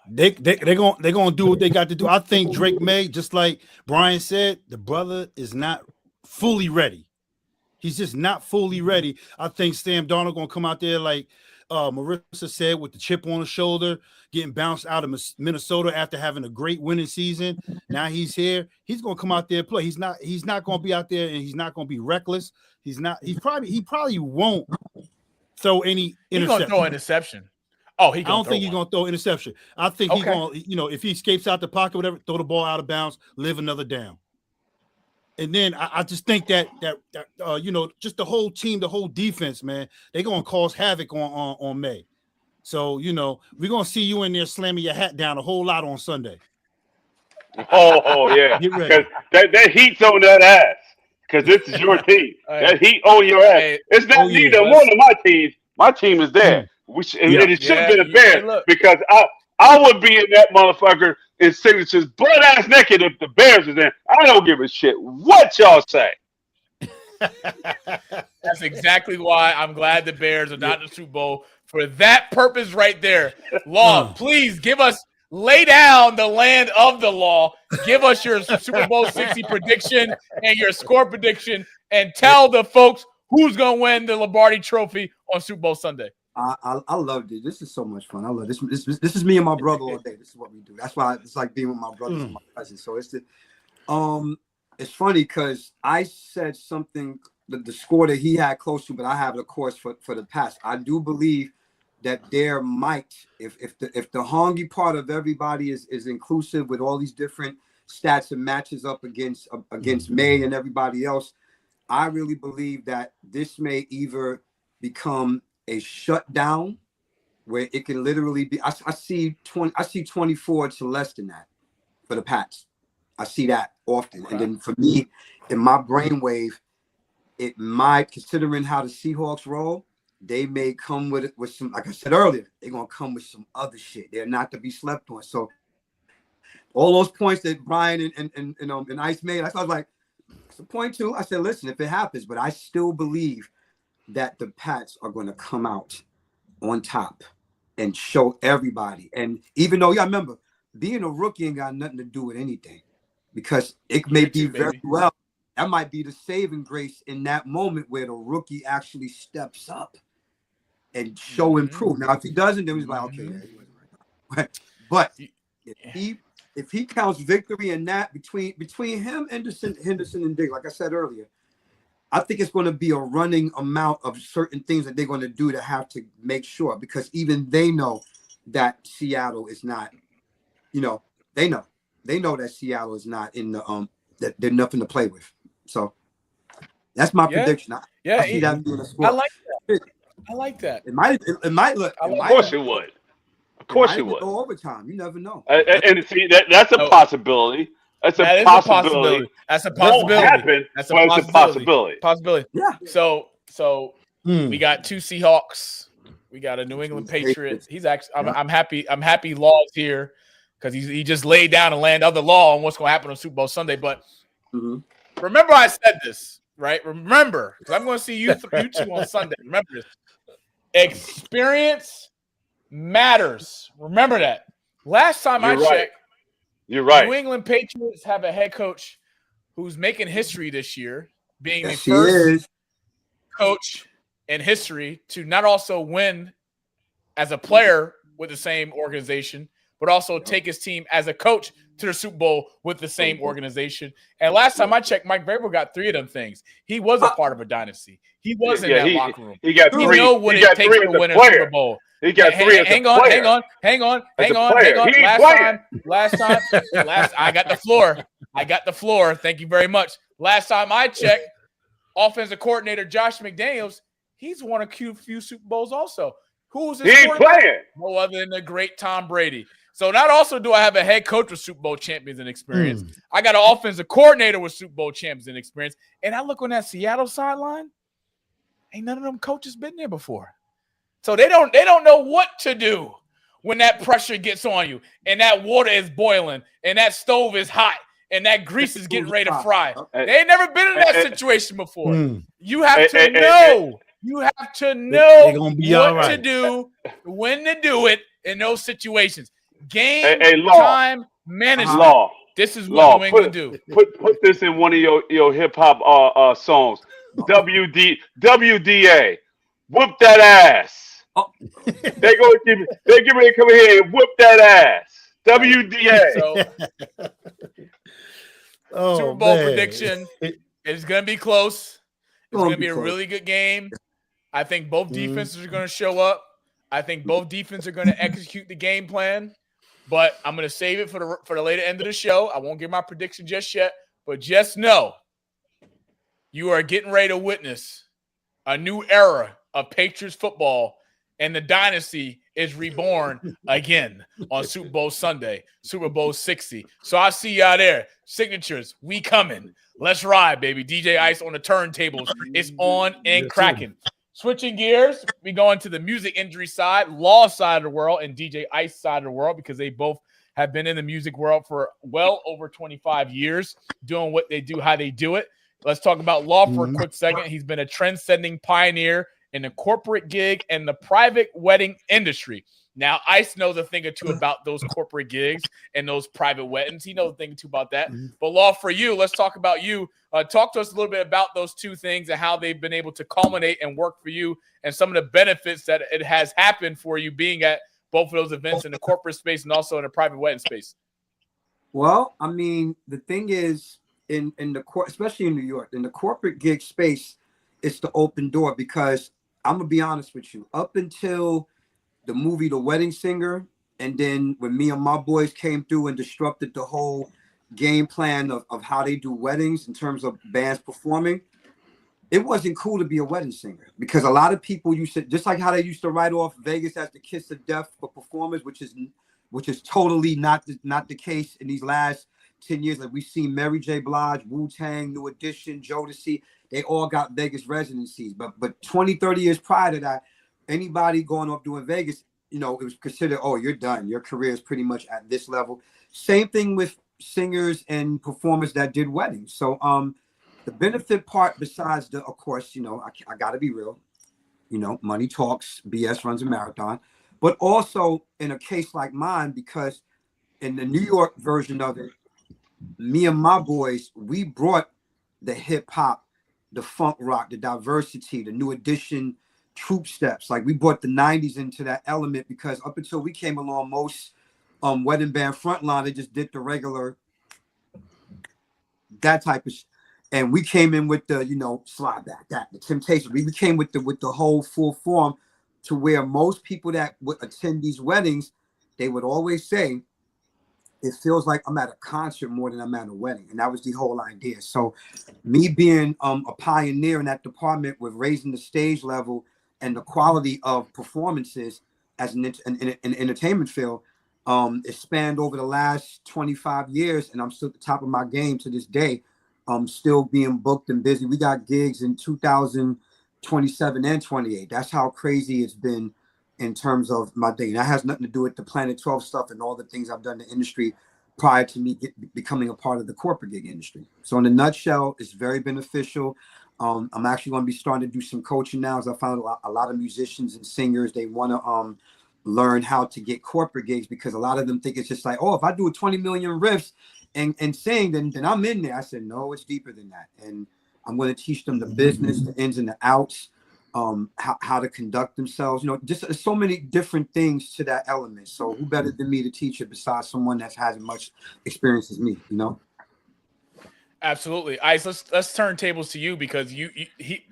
They're gonna do what they got to do. I think Drake May, just like Bryant said, the brother is not fully ready. He's just not fully ready. I think Sam Darnold gonna come out there like Marissa said, with the chip on his shoulder, getting bounced out of Minnesota after having a great winning season. Now he's here. He's gonna come out there and play. He's not gonna be out there and he's not gonna be reckless. He probably won't throw any interception. He's gonna throw an interception. Oh, I don't think he's going to throw interception. I think he's going to, if he escapes out the pocket, whatever, throw the ball out of bounds, live another down. And then I just think that just the whole team, the whole defense, man, they're gonna cause havoc on May. So we're gonna see you in there slamming your hat down a whole lot on Sunday. Oh yeah, because that heat's on that ass. Because this is your team. That heat on your ass. It's not neither one of my teams. My team is there. It should have been a Bears because I would be in that motherfucker in signatures butt ass naked if the Bears was in. I don't give a shit what y'all say. That's exactly why I'm glad the Bears are not in the Super Bowl for that purpose right there. Law, please lay down the land of the law. Give us your Super Bowl 60 prediction and your score prediction and tell the folks who's going to win the Lombardi Trophy on Super Bowl Sunday. I loved it. This is so much fun. I love this. This is me and my brother all day. This is what we do. That's why it's like being with my brothers and my cousins. So it's funny because I said something, the score that he had close to, but I have it, of course, for the Pats. I do believe that there might, if the honky part of everybody is inclusive with all these different stats and matches up against May and everybody else, I really believe that this may either become a shutdown where it can literally be. I see 24 to less than that for the Pats. I see that often, and then for me, in my brainwave, it might, considering how the Seahawks roll, they may come with some, like I said earlier, they're gonna come with some other shit. They're not to be slept on. So all those points that Brian and Ice made, I was like, it's a point too. I said, listen, if it happens, but I still believe that the Pats are going to come out on top and show everybody. And even though, y'all remember, being a rookie ain't got nothing to do with anything, because it may be very well, that might be the saving grace in that moment where the rookie actually steps up and show improve. Now, if he doesn't, then he's like, okay, but if he counts victory in that between him, Henderson and Diggs, like I said earlier, I think it's going to be a running amount of certain things that they're going to do to have to make sure, because even they know that Seattle is not, they know that Seattle is not in the that they're nothing to play with. So that's my prediction. I see that being a score. I like that. I like that. It might look. Of course it would. Of course it would. Go overtime. You never know. And see, that's a possibility. That's a possibility. That's a possibility. Won't happen, That's a but possibility. It's a possibility. Yeah. So we got two Seahawks. We got a New England Patriots. He's actually. I'm happy. I'm happy Law's here because he just laid down the land of the law on what's going to happen on Super Bowl Sunday. But remember, I said this, right? Remember, because I'm going to see you two on Sunday. Remember this. Experience matters. Remember that. Last time I checked. You're right. New England Patriots have a head coach who's making history this year, being the first coach in history to not also win as a player with the same organization, but also take his team as a coach to the Super Bowl with the same organization. And last time I checked, Mike Vrabel got 3 of them things. He was a part of a dynasty. He was in that locker room. He got 3. He know what it takes to win a Super Bowl. He got 3 as a player. Hang on. Last time. I got the floor. Thank you very much. Last time I checked, offensive coordinator Josh McDaniels, he's won a few Super Bowls also. Who's his quarterback? Playing. No other than the great Tom Brady. So not also do I have a head coach with Super Bowl champions and experience. I got an offensive coordinator with Super Bowl champions and experience. And I look on that Seattle sideline, ain't none of them coaches been there before. So they don't know what to do when that pressure gets on you and that water is boiling and that stove is hot and that grease is getting ready to fry. They ain't never been in that situation before. You have to know. You have to know what to do, when to do it in those situations. Game time management. This is what New England do. Put this in one of your hip hop songs. WDA. Whoop that ass. They get ready to come here and whoop that ass. WDA. Super Bowl prediction. It's going to be close. It's going to be a really good game. I think both defenses are going to show up. I think both defenses are going to execute the game plan. But I'm going to save it for the later end of the show. I won't give my prediction just yet. But just know you are getting ready to witness a new era of Patriots football, and the dynasty is reborn again on Super Bowl Sunday, Super Bowl 60. So I see y'all there. Signatures, we coming. Let's ride, baby. DJ Ice on the turntables. It's on and cracking. Switching gears, we go into the music industry side, law side of the world, and DJ Ice side of the world, because they both have been in the music world for well over 25 years, doing what they do, how they do it. Let's talk about law for a quick second. He's been a trend-setting pioneer in the corporate gig and the private wedding industry. Now, Ice knows a thing or two about those corporate gigs and those private weddings. He knows a thing or two about that. But law for you, let's talk about you. Talk to us a little bit about those two things and how they've been able to culminate and work for you, and some of the benefits that it has happened for you being at both of those events in the corporate space and also in the private wedding space. Well, I mean, the thing is, in the court, especially in New York, in the corporate gig space, it's the open door, because I'm gonna be honest with you, up until the movie The Wedding Singer, and then when me and my boys came through and disrupted the whole game plan of how they do weddings in terms of bands performing, it wasn't cool to be a wedding singer, because a lot of people used to, just like how they used to write off Vegas as the kiss of death for performers, which is totally not the case in these last 10 years. Like, we've seen Mary J. Blige, Wu-Tang, New Edition, Jodeci, they all got Vegas residencies. But 20, 30 years prior to that, anybody going off doing Vegas, it was considered, oh, you're done. Your career is pretty much at this level. Same thing with singers and performers that did weddings. So the benefit part, besides of course, I got to be real, money talks, BS runs a marathon. But also in a case like mine, because in the New York version of it, me and my boys, we brought the hip hop, the funk rock, the diversity, the New Edition troop steps. Like, we brought the 90s into that element, because up until we came along, most wedding band frontline, they just did the regular, that type of and we came in with the, slide back, that, the Temptation. We came with the whole full form, to where most people that would attend these weddings, they would always say, it feels like I'm at a concert more than I'm at a wedding. And that was the whole idea. So me being a pioneer in that department with raising the stage level and the quality of performances as an entertainment field, it spanned over the last 25 years, and I'm still at the top of my game to this day. I'm still being booked and busy. We got gigs in 2027 and 28. That's how crazy it's been in terms of my day. That has nothing to do with the Planet 12 stuff and all the things I've done in the industry prior to me becoming a part of the corporate gig industry. So in a nutshell, it's very beneficial. I'm actually going to be starting to do some coaching now, as I found a lot of musicians and singers, they want to learn how to get corporate gigs, because a lot of them think it's just like, oh, if I do a 20 million riffs and sing, then I'm in there. I said, no, it's deeper than that. And I'm going to teach them the business, the ins and the outs, how to conduct themselves. Just so many different things to that element. So who better than me to teach it besides someone that has as much experience as me, Absolutely. Ice, let's turn tables to you, because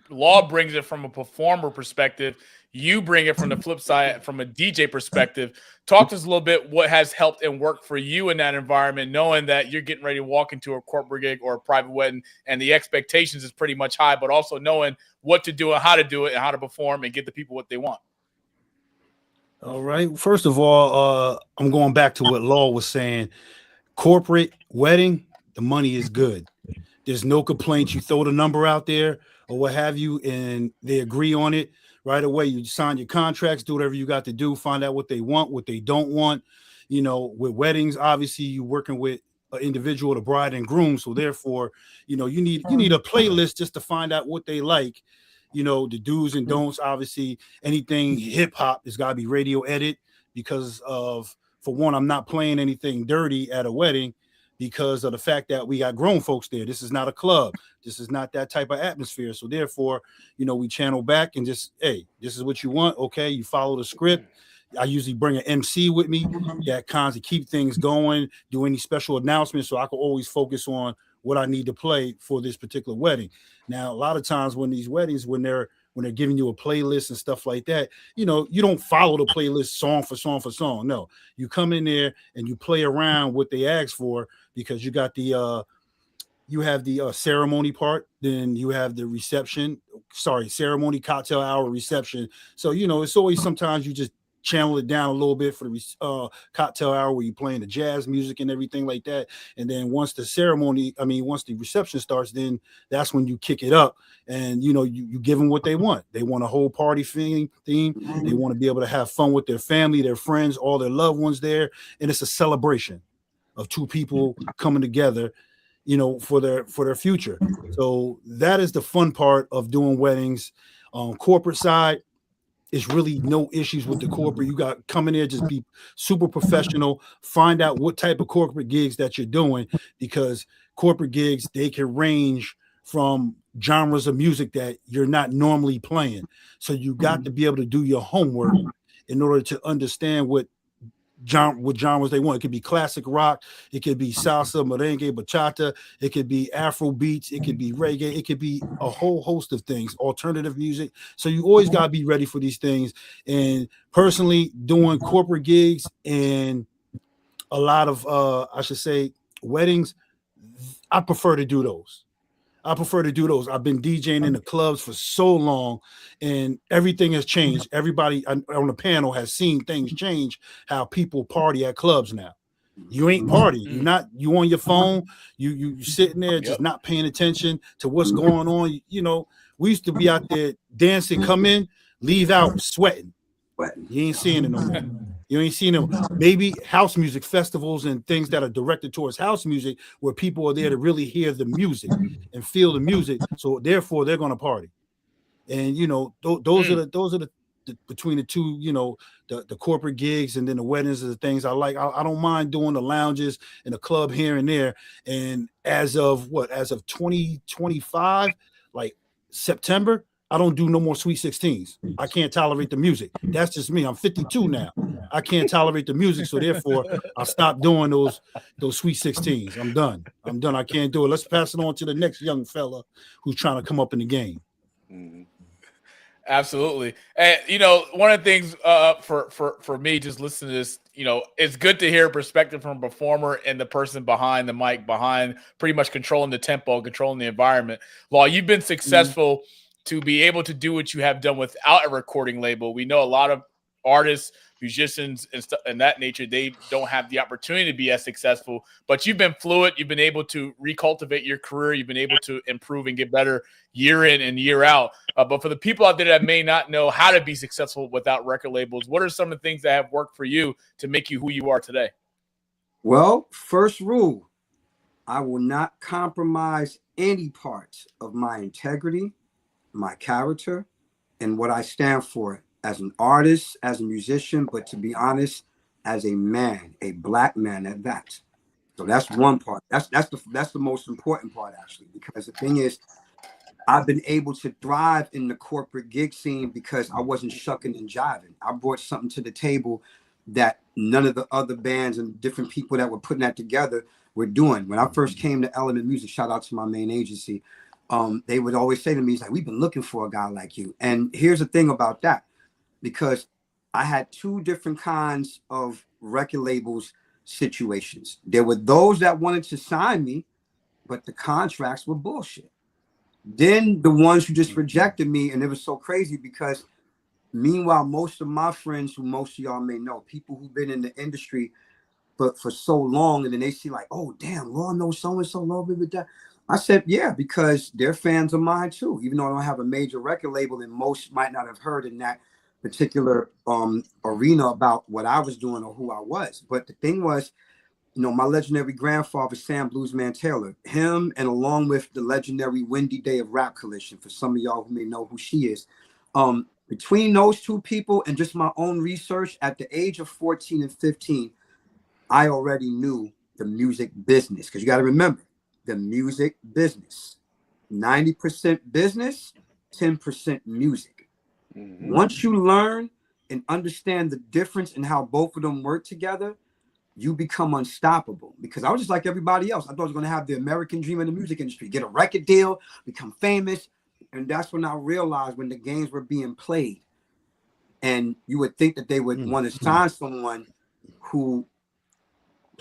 Law brings it from a performer perspective. You bring it from the flip side, from a DJ perspective. Talk to us a little bit what has helped and worked for you in that environment, knowing that you're getting ready to walk into a corporate gig or a private wedding, and the expectations is pretty much high, but also knowing what to do and how to do it and how to perform and get the people what they want. All right. First of all, I'm going back to what Law was saying. Corporate wedding, the money is good. There's no complaints. You throw the number out there or what have you, and they agree on it right away. You sign your contracts, do whatever you got to do, find out what they want, what they don't want. With weddings, obviously you're working with an individual, the bride and groom. So therefore, you need a playlist just to find out what they like. The do's and don'ts. Obviously, anything hip hop has got to be radio edit, because for one, I'm not playing anything dirty at a wedding, because of the fact that we got grown folks there. This is not a club. This is not that type of atmosphere. So therefore, we channel back and just, hey, this is what you want. Okay, you follow the script. I usually bring an MC with me that kind of keep things going, do any special announcements, so I can always focus on what I need to play for this particular wedding. Now, a lot of times when these weddings, when they're giving you a playlist and stuff like that, you don't follow the playlist song for song for song. No, you come in there and you play around what they ask for, because you got the you have the ceremony part, then you have the ceremony, cocktail hour, reception. So, it's always sometimes you just channel it down a little bit for the cocktail hour where you're playing the jazz music and everything like that. And then once the reception starts, then that's when you kick it up and, you give them what they want. They want a whole party theme. They want to be able to have fun with their family, their friends, all their loved ones there. And it's a celebration of two people coming together, for their future. So that is the fun part of doing weddings. Corporate side, it's really no issues with the corporate. You got come in there, just be super professional, find out what type of corporate gigs that you're doing, because corporate gigs, they can range from genres of music that you're not normally playing. So you got to be able to do your homework in order to understand what genres they want. It could be classic rock, it could be salsa, merengue, bachata, it could be Afro beats, it could be reggae, it could be a whole host of things, alternative music. So you always got to be ready for these things. And personally, doing corporate gigs and a lot of weddings, I prefer to do those. I've been DJing in the clubs for so long, and everything has changed. Everybody on the panel has seen things change, how people party at clubs now. You ain't partying. You on your phone. You sitting there just not paying attention to what's going on. We used to be out there dancing, come in, leave out sweating. You ain't seeing it no more. You ain't seen them. Maybe house music festivals and things that are directed towards house music, where people are there to really hear the music and feel the music. So therefore, they're going to party. And those are the between the two. The corporate gigs and then the weddings are the things I like. I don't mind doing the lounges and the club here and there. And as of 2025, like September, I don't do no more Sweet 16s. I can't tolerate the music. That's just me. I'm 52 now. I can't tolerate the music, so therefore I stopped doing those Sweet 16s. I'm done. I can't do it. Let's pass it on to the next young fella who's trying to come up in the game. Absolutely. And one of the things for me, just listening to this, it's good to hear a perspective from a performer and the person behind the mic, behind pretty much controlling the tempo, controlling the environment. While you've been successful to be able to do what you have done without a recording label, we know a lot of artists, musicians, and stuff and that nature, they don't have the opportunity to be as successful. But you've been fluid. You've been able to recultivate your career. You've been able to improve and get better year in and year out. But for the people out there that may not know how to be successful without record labels, what are some of the things that have worked for you to make you who you are today? Well, first rule, I will not compromise any parts of my integrity, my character, and what I stand for as an artist, as a musician, but to be honest, as a man, a black man at that. So that's one part. That's the most important part, actually, because the thing is, I've been able to thrive in the corporate gig scene because I wasn't shucking and jiving. I brought something to the table that none of the other bands and different people that were putting that together were doing. When I first came to Element Music, shout out to my main agency, they would always say to me, we've been looking for a guy like you. And here's the thing about that, because I had two different kinds of record labels situations. There were those that wanted to sign me, but the contracts were bullshit. Then the ones who just rejected me, and it was so crazy because meanwhile, most of my friends, who most of y'all may know, people who've been in the industry for so long, and then they see oh, damn, Raw knows so-and-so, love with that. I said, yeah, because they're fans of mine too. Even though I don't have a major record label, and most might not have heard in that particular arena about what I was doing or who I was. But the thing was, my legendary grandfather, Sam Bluesman Taylor, him, and along with the legendary Wendy Day of Rap Collision, for some of y'all who may know who she is, between those two people and just my own research, at the age of 14 and 15, I already knew the music business. Because you got to remember, the music business, 90% business, 10% music. Once you learn and understand the difference in how both of them work together, you become unstoppable. Because I was just like everybody else. I thought I was going to have the American dream in the music industry, get a record deal, become famous. And that's when I realized, when the games were being played, and you would think that they would want to sign someone who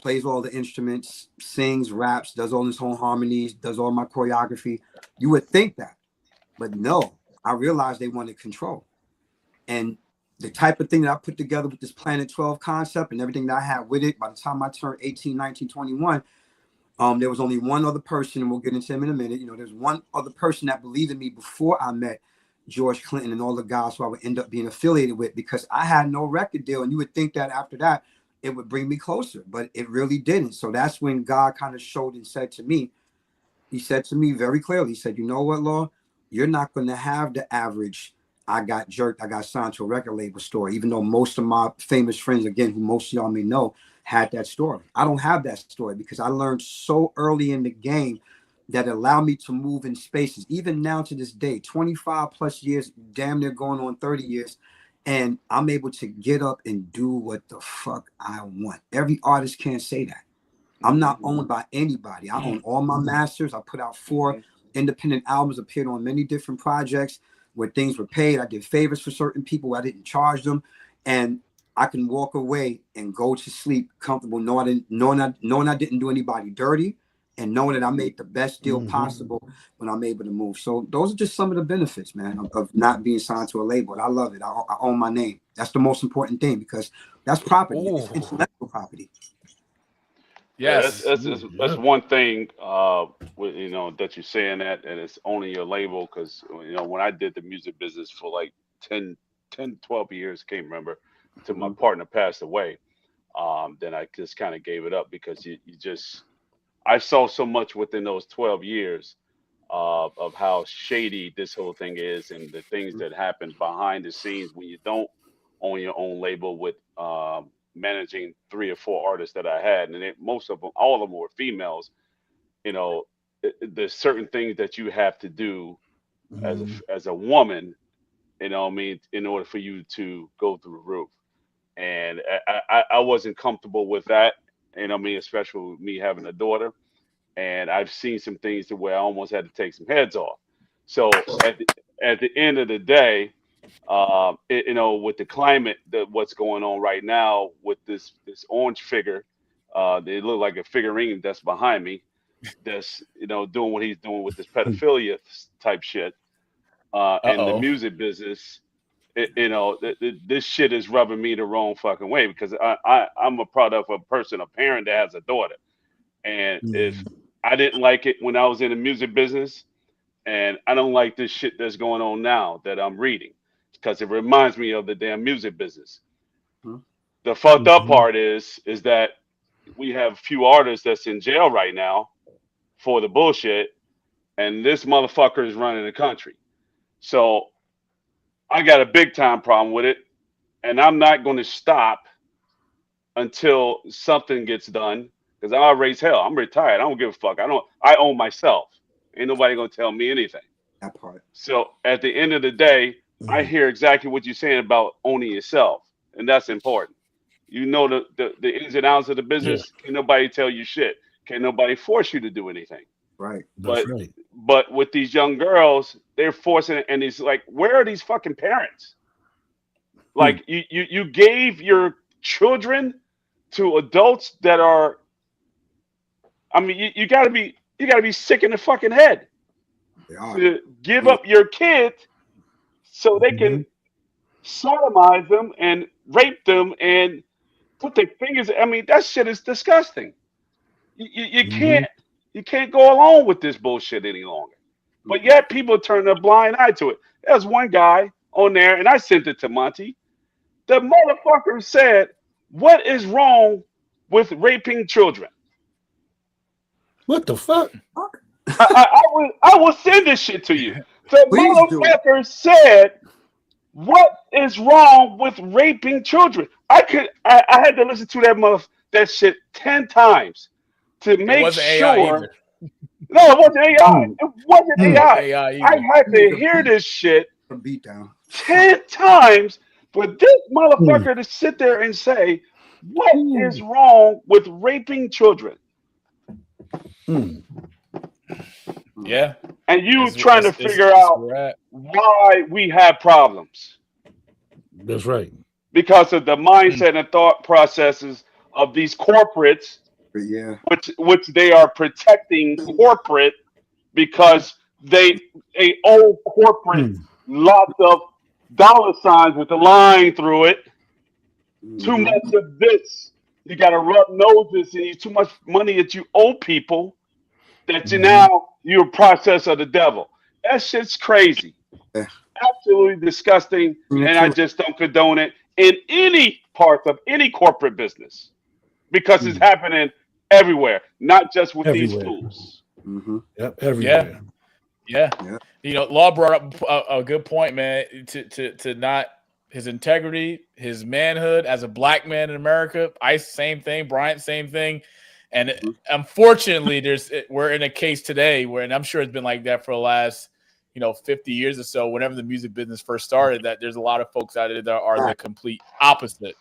plays all the instruments, sings, raps, does all his own harmonies, does all my choreography. You would think that, but no, I realized they wanted control. And the type of thing that I put together with this Planet 12 concept and everything that I had with it, by the time I turned 18, 19, 21, there was only one other person, and we'll get into him in a minute. You know, there's one other person that believed in me before I met George Clinton and all the guys who I would end up being affiliated with, because I had no record deal. And you would think that after that, it would bring me closer, but it really didn't. So that's when God kind of showed and said to me, he said to me very clearly, he said, you know what, Law, you're not going to have the average I got jerked, I got signed to a record label story, even though most of my famous friends, again, who most of y'all may know, had that story. I don't have that story because I learned so early in the game that allowed me to move in spaces, even now to this day, 25 plus years, damn near going on 30 years. And I'm able to get up and do what the fuck I want. Every artist can't say that. I'm not owned by anybody. I own all my masters. I put out 4 independent albums, appeared on many different projects where things were paid. I did favors for certain people. I didn't charge them. And I can walk away and go to sleep comfortable, knowing I didn't do anybody dirty, and knowing that I made the best deal possible when I'm able to move. So those are just some of the benefits, man, of not being signed to a label. And I love it. I own my name. That's the most important thing, because that's property. It's intellectual property. Yes, that's one thing, you know, that you're saying that, and it's owning your label. Because, you know, when I did the music business for like 10, 12 years, can't remember, till my partner passed away, then I just kind of gave it up, because I saw so much within those 12 years of how shady this whole thing is, and the things that happen behind the scenes when you don't own your own label, with managing 3 or 4 artists that I had, and most of them, all of them were females. You know, there's certain things that you have to do as a woman, you know what I mean, in order for you to go through the roof. And I wasn't comfortable with that, you know what I mean, especially with me having a daughter. And I've seen some things to where I almost had to take some heads off. So at the end of the day, you know, with the climate, what's going on right now with this orange figure, they look like a figurine that's behind me, that's, you know, doing what he's doing with this pedophilia type shit, and the music business. You know, this shit is rubbing me the wrong fucking way, because I'm a product of a parent that has a daughter. And if I didn't like it when I was in the music business, and I don't like this shit that's going on now that I'm reading, because it reminds me of the damn music business. The fucked up part is that we have a few artists that's in jail right now for the bullshit, and this motherfucker is running the country. So I got a big time problem with it, and I'm not going to stop until something gets done, because I'll raise hell. I'm retired. I don't give a fuck. I own myself. Ain't nobody going to tell me anything. That part. So at the end of the day, I hear exactly what you're saying about owning yourself, and that's important. You know the ins and outs of the business. Can't nobody tell you shit. Can't nobody force you to do anything. Right. But with these young girls, they're forcing it, and it's like, where are these fucking parents? Like, you gave your children to adults that are, I mean, you gotta be sick in the fucking head to give up your kid so they can sodomize them and rape them and put their fingers. I mean, that shit is disgusting. You can't go along with this bullshit any longer. But yet people turn a blind eye to it. There's one guy on there, and I sent it to Monty. The motherfucker said, "What is wrong with raping children?" What the fuck? I will send this shit to you. The motherfucker said, "What is wrong with raping children?" I had to listen to that shit 10 times to make sure. No, it wasn't AI. It wasn't AI. I had to hear this shit 10 times for this motherfucker to sit there and say, "What is wrong with raping children?" Yeah. And you trying to figure out why we have problems. That's right. Because of the mindset and thought processes of these corporates Yeah. Which they are protecting corporate because they owe corporate lots of dollar signs with a line through it. Too much of this. You got to rub noses and too much money that you owe people that you're a process of the devil. That shit's crazy. Yeah. Absolutely disgusting. And I just don't condone it in any part of any corporate business because it's happening everywhere, not just with these fools. Yep, everywhere. Yeah. You know, Law brought up a good point, man, to not his integrity, his manhood as a black man in America. Ice, same thing. Bryant, same thing. And unfortunately, we're in a case today where, and I'm sure it's been like that for the last, 50 years or so, whenever the music business first started, that there's a lot of folks out there that are the complete opposite.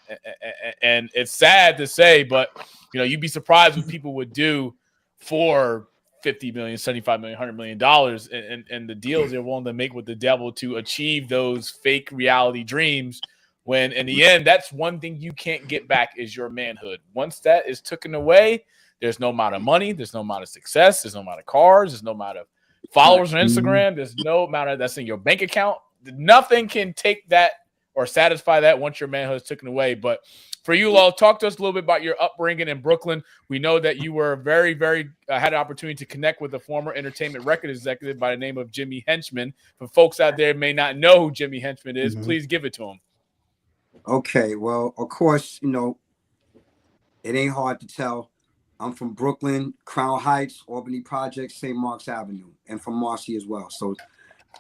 And it's sad to say, but, you'd be surprised what people would do for $50 million, $75 million, $100 million, and the deals they're willing to make with the devil to achieve those fake reality dreams. When in the end, that's one thing you can't get back is your manhood. Once that is taken away, there's no amount of money, there's no amount of success, there's no amount of cars, there's no amount of followers on Instagram, there's no amount of that's in your bank account. Nothing can take that or satisfy that once your manhood is taken away. But for you, Law, talk to us a little bit about your upbringing in Brooklyn. We know that you were very, very had an opportunity to connect with a former entertainment record executive by the name of Jimmy Henchman. For folks out there who may not know who Jimmy Henchman is, please give it to him. Okay, well, of course, it ain't hard to tell. I'm from Brooklyn, Crown Heights, Albany Projects, St. Mark's Avenue, and from Marcy as well. So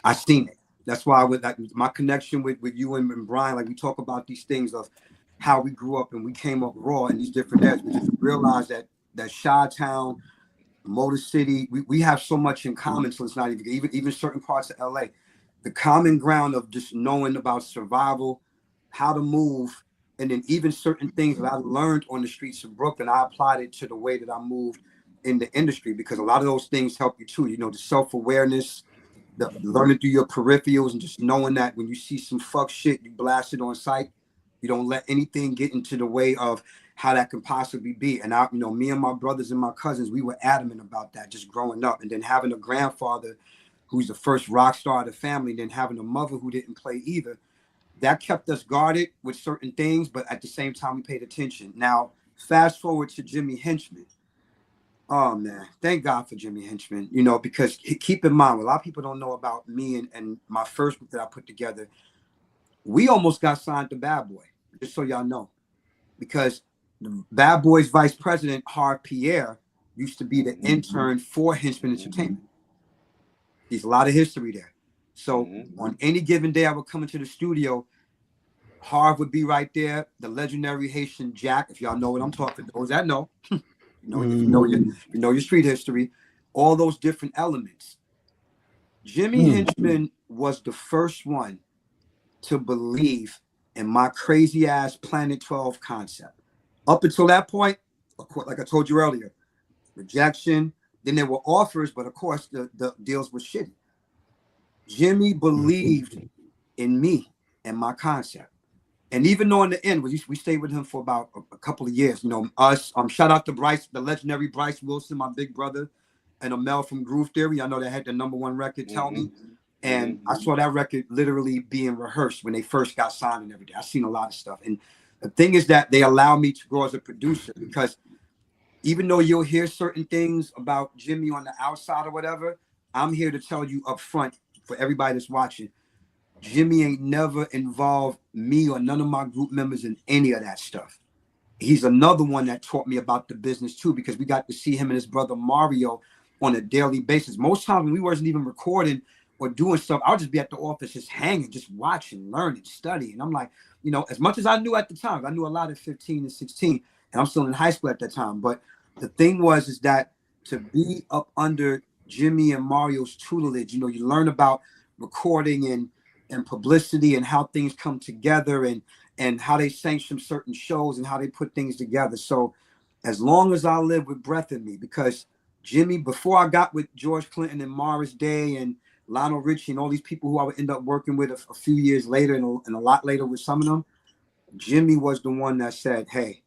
I seen it. That's why my connection with you and Brian, like we talk about these things of how we grew up and we came up raw in these different areas. We just realized that Chi-Town, Motor City, we have so much in common. So it's not even certain parts of LA. The common ground of just knowing about survival, how to move, and then even certain things that I learned on the streets of Brooklyn, I applied it to the way that I moved in the industry because a lot of those things help you too. The self-awareness, the learning through your peripherals, and just knowing that when you see some fuck shit, you blast it on sight. You don't let anything get into the way of how that can possibly be. And me and my brothers and my cousins, we were adamant about that just growing up. And then having a grandfather who's the first rock star of the family, and then having a mother who didn't play either. That kept us guarded with certain things, but at the same time, we paid attention. Now, fast forward to Jimmy Henchman. Oh, man. Thank God for Jimmy Henchman, because keep in mind, a lot of people don't know about me and my first book that I put together. We almost got signed to Bad Boy, just so y'all know, because the Bad Boy's vice president, Harv Pierre, used to be the intern for Henchman Entertainment. There's a lot of history there. So on any given day, I would come into the studio. Harv would be right there. The legendary Haitian Jack, if y'all know what I'm talking about, those that know, you know your street history, all those different elements. Jimmy Henchman was the first one to believe in my crazy ass Planet 12 concept. Up until that point, of course, like I told you earlier, rejection. Then there were offers, but of course the deals were shitty. Jimmy believed in me and my concept. And even though in the end, we stayed with him for about a couple of years. Shout out to Bryce, the legendary Bryce Wilson, my big brother, and Amel from Groove Theory. I know they had the #1 record, Tell Me. And I saw that record literally being rehearsed when they first got signed and everything. I've seen a lot of stuff. And the thing is that they allow me to grow as a producer because even though you'll hear certain things about Jimmy on the outside or whatever, I'm here to tell you up front for everybody that's watching, Jimmy ain't never involved me or none of my group members in any of that stuff. He's another one that taught me about the business too, because we got to see him and his brother Mario on a daily basis. Most times when we wasn't even recording or doing stuff, I'll just be at the office just hanging, just watching, learning, studying. I'm like, as much as I knew at the time, I knew a lot at 15 and 16, and I'm still in high school at that time. But the thing is that to be up under Jimmy and Mario's tutelage, you learn about recording and publicity and how things come together and how they sanction certain shows and how they put things together. So as long as I live with breath in me, because Jimmy, before I got with George Clinton and Morris Day and Lionel Richie and all these people who I would end up working with a few years later and a lot later with some of them, Jimmy was the one that said, hey,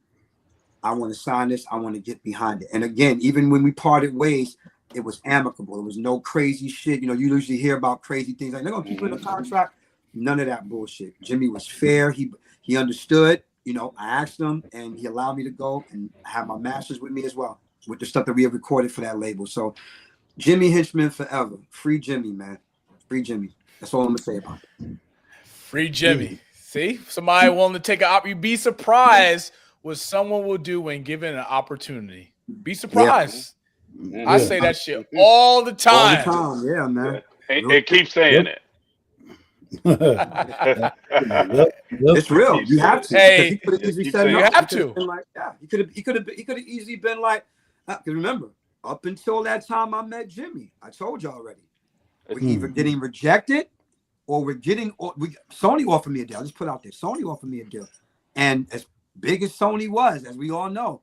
I want to sign this. I want to get behind it. And again, even when we parted ways, it was amicable. There was no crazy shit. You usually hear about crazy things like they're gonna keep you in a contract. None of that bullshit. Jimmy was fair. He understood. I asked him, and he allowed me to go and have my masters with me as well, with the stuff that we have recorded for that label. So, Jimmy Henchman forever. Free Jimmy, man. Free Jimmy. That's all I'm gonna say about it. Free Jimmy. See, somebody willing to take you'd be surprised what someone will do when given an opportunity. Be surprised. Yeah. I say that shit all the time. All the time, yeah, man. And keep saying it. It's real. You have to. Hey, he could have easily said no. You have to. Like, yeah, he could have easily been like. Because remember, up until that time I met Jimmy, I told you already, we're either getting rejected or we're getting. Sony offered me a deal. I'll just put out there. Sony offered me a deal, and as big as Sony was, as we all know,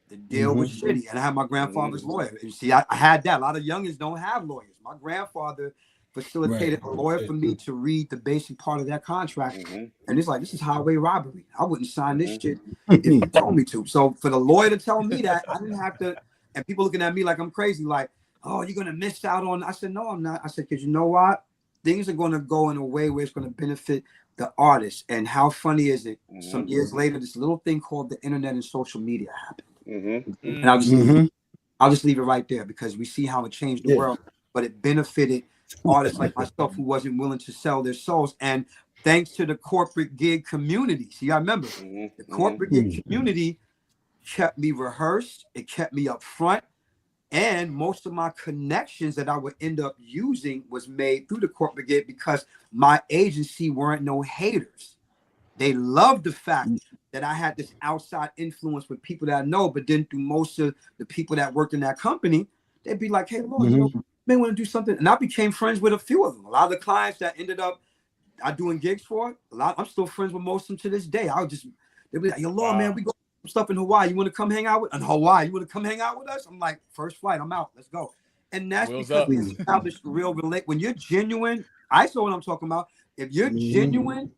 the deal was shitty. And I had my grandfather's lawyer. And see, I had that. A lot of youngins don't have lawyers. My grandfather facilitated a lawyer for me to read the basic part of that contract. And it's like, this is highway robbery. I wouldn't sign this shit if he told me to. So for the lawyer to tell me that, I didn't have to. And people looking at me like I'm crazy, like, oh, you're going to miss out on. I said, no, I'm not. I said, because you know what? Things are going to go in a way where it's going to benefit the artist. And how funny is it? Some years later, this little thing called the internet and social media happened. And I'll just leave it right there, because we see how it changed the world, but it benefited artists like myself who wasn't willing to sell their souls. And thanks to the corporate gig community. See, I remember the corporate gig community kept me rehearsed. It kept me up front. And most of my connections that I would end up using was made through the corporate gig, because my agency weren't no haters. They loved the fact that I had this outside influence with people that I know, but then through most of the people that worked in that company, they'd be like, hey, Lord, you may want to do something. And I became friends with a few of them. A lot of the clients that ended up doing gigs for, I'm still friends with most of them to this day. They'd be like, yo, Lord, man, we go stuff in Hawaii. You want to come hang out with us? I'm like, first flight, I'm out. Let's go. And that's because we established real relate. When you're genuine, I saw what I'm talking about. If you're genuine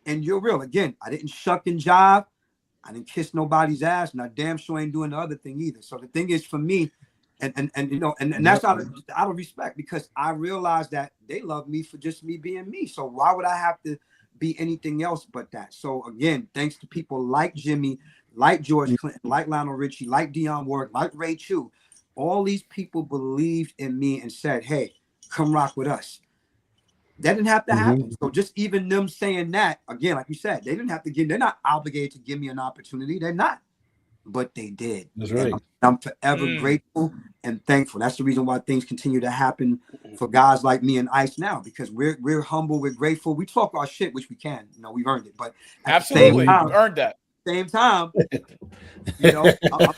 and you're real, again, I didn't shuck and jive. I didn't kiss nobody's ass, and I damn sure ain't doing the other thing either. So the thing is, for me, and that's out of respect, because I realized that they love me for just me being me. So why would I have to be anything else but that? So again, thanks to people like Jimmy, like George Clinton, like Lionel Richie, like Dionne Warwick, like Ray Chu, all these people believed in me and said, hey, come rock with us. That didn't have to happen. So just even them saying that, again, like you said, they're not obligated to give me an opportunity. They're not. But they did. That's right. I'm forever grateful and thankful. That's the reason why things continue to happen for guys like me and Ice now, because we're humble, we're grateful. We talk our shit, which we can. We've earned it. But absolutely, you've earned that. Same time, I'm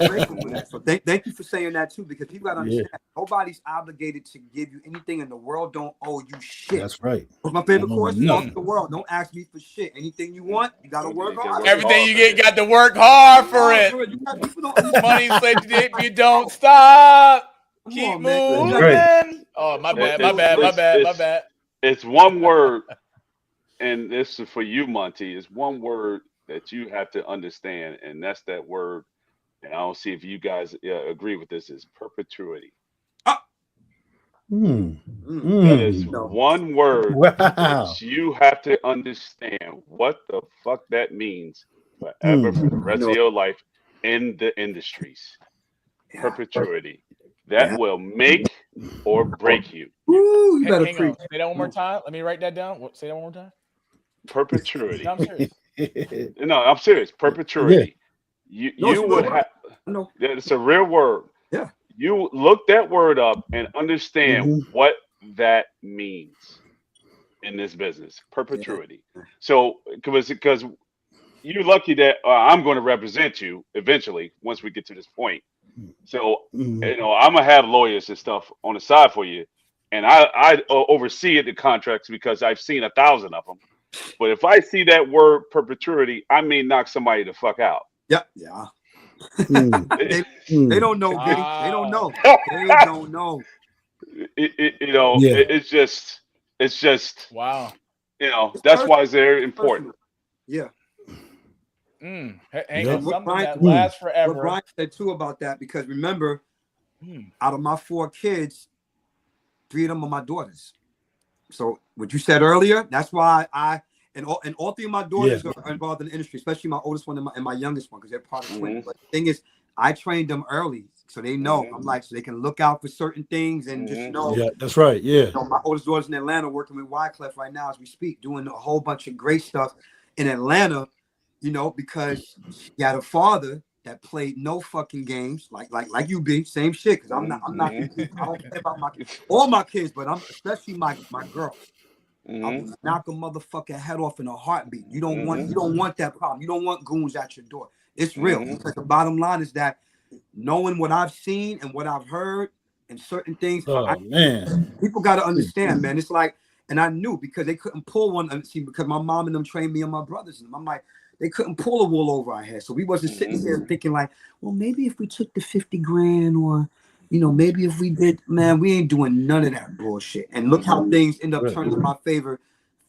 grateful for that. So thank you for saying that too, because people gotta understand nobody's obligated to give you anything, in the world don't owe you shit. That's right. What's my favorite course? Fuck the world. Don't ask me for shit. Anything you want, you gotta work hard. Everything you get, got to work hard for it. Money said if you don't stop, keep moving. Right. Oh, my bad. It's one word, and this is for you, Monty. It's one word that you have to understand, and that's that word. And I don't see if you guys agree with this. Is perpetuity. That is one word that you have to understand what the fuck that means forever for the rest of your life in the industries. Perpetuity. That will make or break you. Ooh, you better hang on. Say that one more time. Let me write that down. Say that one more time. Perpetuity. No, I'm serious. No, I'm serious. Perpetuity. You would have. It's a real word. Yeah. You look that word up and understand what that means in this business. Perpetuity. So because you're lucky that I'm going to represent you eventually once we get to this point. So I'm gonna have lawyers and stuff on the side for you, and I oversee the contracts because I've seen 1,000 of them. But if I see that word perpetuity, I may knock somebody the fuck out. Yeah. They don't know. They don't know. They don't know. It's just. Wow. That's why they're important. Yeah. Hang on, something Brian, that lasts forever. What Bryant said too about that, because remember, out of my 4 kids, 3 of them are my daughters. So what you said earlier, that's why and all 3 of my daughters are involved in the industry, especially my oldest one and my youngest one, because they're part of twins. But the thing is, I trained them early, so they know. I'm like, so they can look out for certain things and just know. Yeah, that's right. Yeah. You know, my oldest daughter's in Atlanta working with Wyclef right now as we speak, doing a whole bunch of great stuff in Atlanta, you know, because she had a father that played no fucking games, like you be, same shit. Because I don't care about all my kids, but I'm especially my girl. I will knock a motherfucking head off in a heartbeat. You don't want that problem. You don't want goons at your door. It's real. Because the bottom line is that knowing what I've seen and what I've heard and certain things, people got to understand, man. It's like, and I knew because they couldn't pull one. See, because my mom and them trained me and my brothers and them. I'm like, they couldn't pull a wool over our head. So we wasn't sitting here thinking like, well, maybe if we took the 50 grand or, you know, maybe if we did, man, we ain't doing none of that bullshit. And look how things end up turning in my favor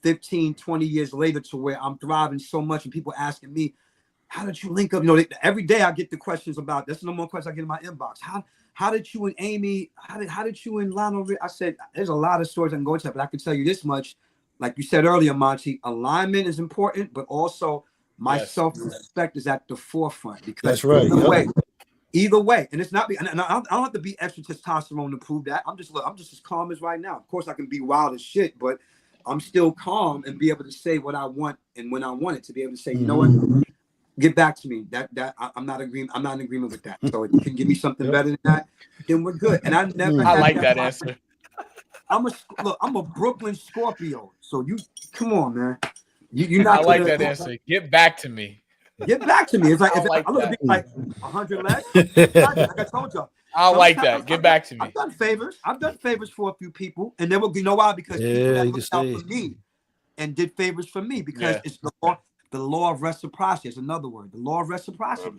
15, 20 years later to where I'm thriving so much and people asking me, how did you link up? You know, every day I get the questions about, that's the number one question I get in my inbox. How did you and Amy, how did you and Lionel? I said, there's a lot of stories I can go into, but I can tell you this much. Like you said earlier, Monty, alignment is important, but also my self-respect is at the forefront. Because that's right. Either way, and it's not, and I don't have to be extra testosterone to prove that. I'm just as calm as right now. Of course, I can be wild as shit, but I'm still calm and be able to say what I want and when I want it, to be able to say, you know what, get back to me. That I'm not in agreement with that. So if you can give me something better than that, then we're good. And I like that answer. I'm a Brooklyn Scorpio. So you come on, man. You're not. I like that answer. Get back to me. Get back to me. It's like, I'm going to be like 100 less. Like I told y'all. I like that. Get back to me. I've done favors for a few people. And then you know why? Because people that looked out for me and did favors for me. Because it's the law of reciprocity. Is another word. The law of reciprocity.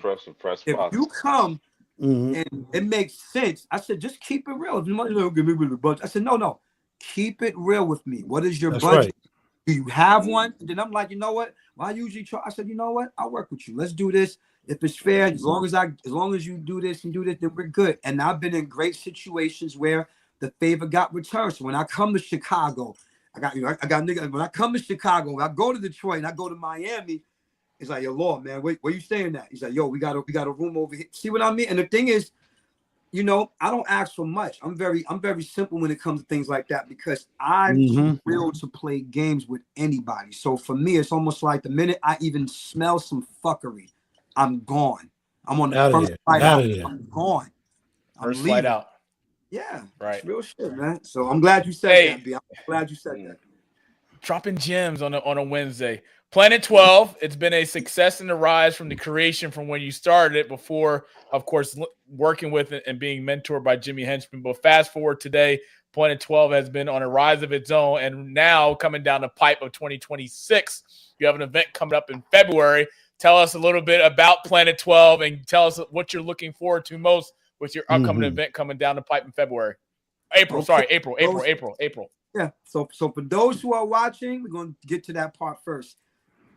If you come and it makes sense, I said, just keep it real. If you want to give me with the budget, I said, no. Keep it real with me. What is your budget? Right. Do you have one? And then I'm like, you know what? Well, I usually try. I said, you know what? I'll work with you. Let's do this. If it's fair, as long as you do this, then we're good. And I've been in great situations where the favor got returned. So when I come to Chicago, I got niggas. When I come to Chicago, when I go to Detroit and I go to Miami, it's like, yo, Lord, man, where you staying at? He's like, yo, we got a room over here. See what I mean? And the thing is, you know, I don't ask for much. I'm very simple when it comes to things like that because I'm real to play games with anybody. So for me, it's almost like the minute I even smell some fuckery, I'm gone. I'm on the first flight out. I'm gone. First flight out. Yeah, right. It's real shit, man. So I'm glad you said that, B. I'm glad you said that. Dropping gems on a Wednesday. Planet 12, it's been a success in the rise from the creation from when you started it before, of course, working with it and being mentored by Jimmy Henchman. But fast forward today, Planet 12 has been on a rise of its own. And now coming down the pipe of 2026, you have an event coming up in February. Tell us a little bit about Planet 12 and tell us what you're looking forward to most with your upcoming event coming down the pipe in February. April. Yeah. So for those who are watching, we're going to get to that part first.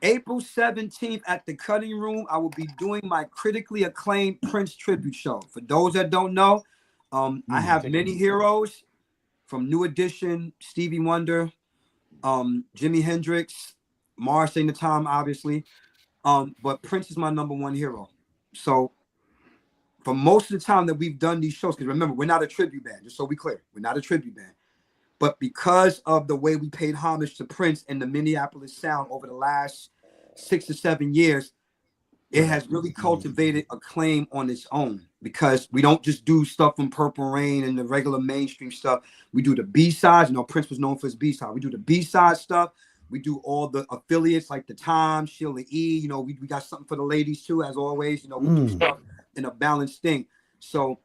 April 17th at the Cutting Room, I will be doing my critically acclaimed Prince tribute show. For those that don't know, I have many heroes from New Edition, Stevie Wonder, Jimi Hendrix, Mars St. Tom, obviously. But Prince is my number one hero. So for most of the time that we've done these shows, because remember, we're not a tribute band, just so we clear. We're not a tribute band. But because of the way we paid homage to Prince and the Minneapolis sound over the last 6 or 7 years, it has really cultivated acclaim on its own because we don't just do stuff from Purple Rain and the regular mainstream stuff. We do the B-sides. You know, Prince was known for his B-side. We do the B-side stuff. We do all the affiliates like the Times, Sheila E. You know, we got something for the ladies too, as always. You know, we do stuff in a balanced thing. So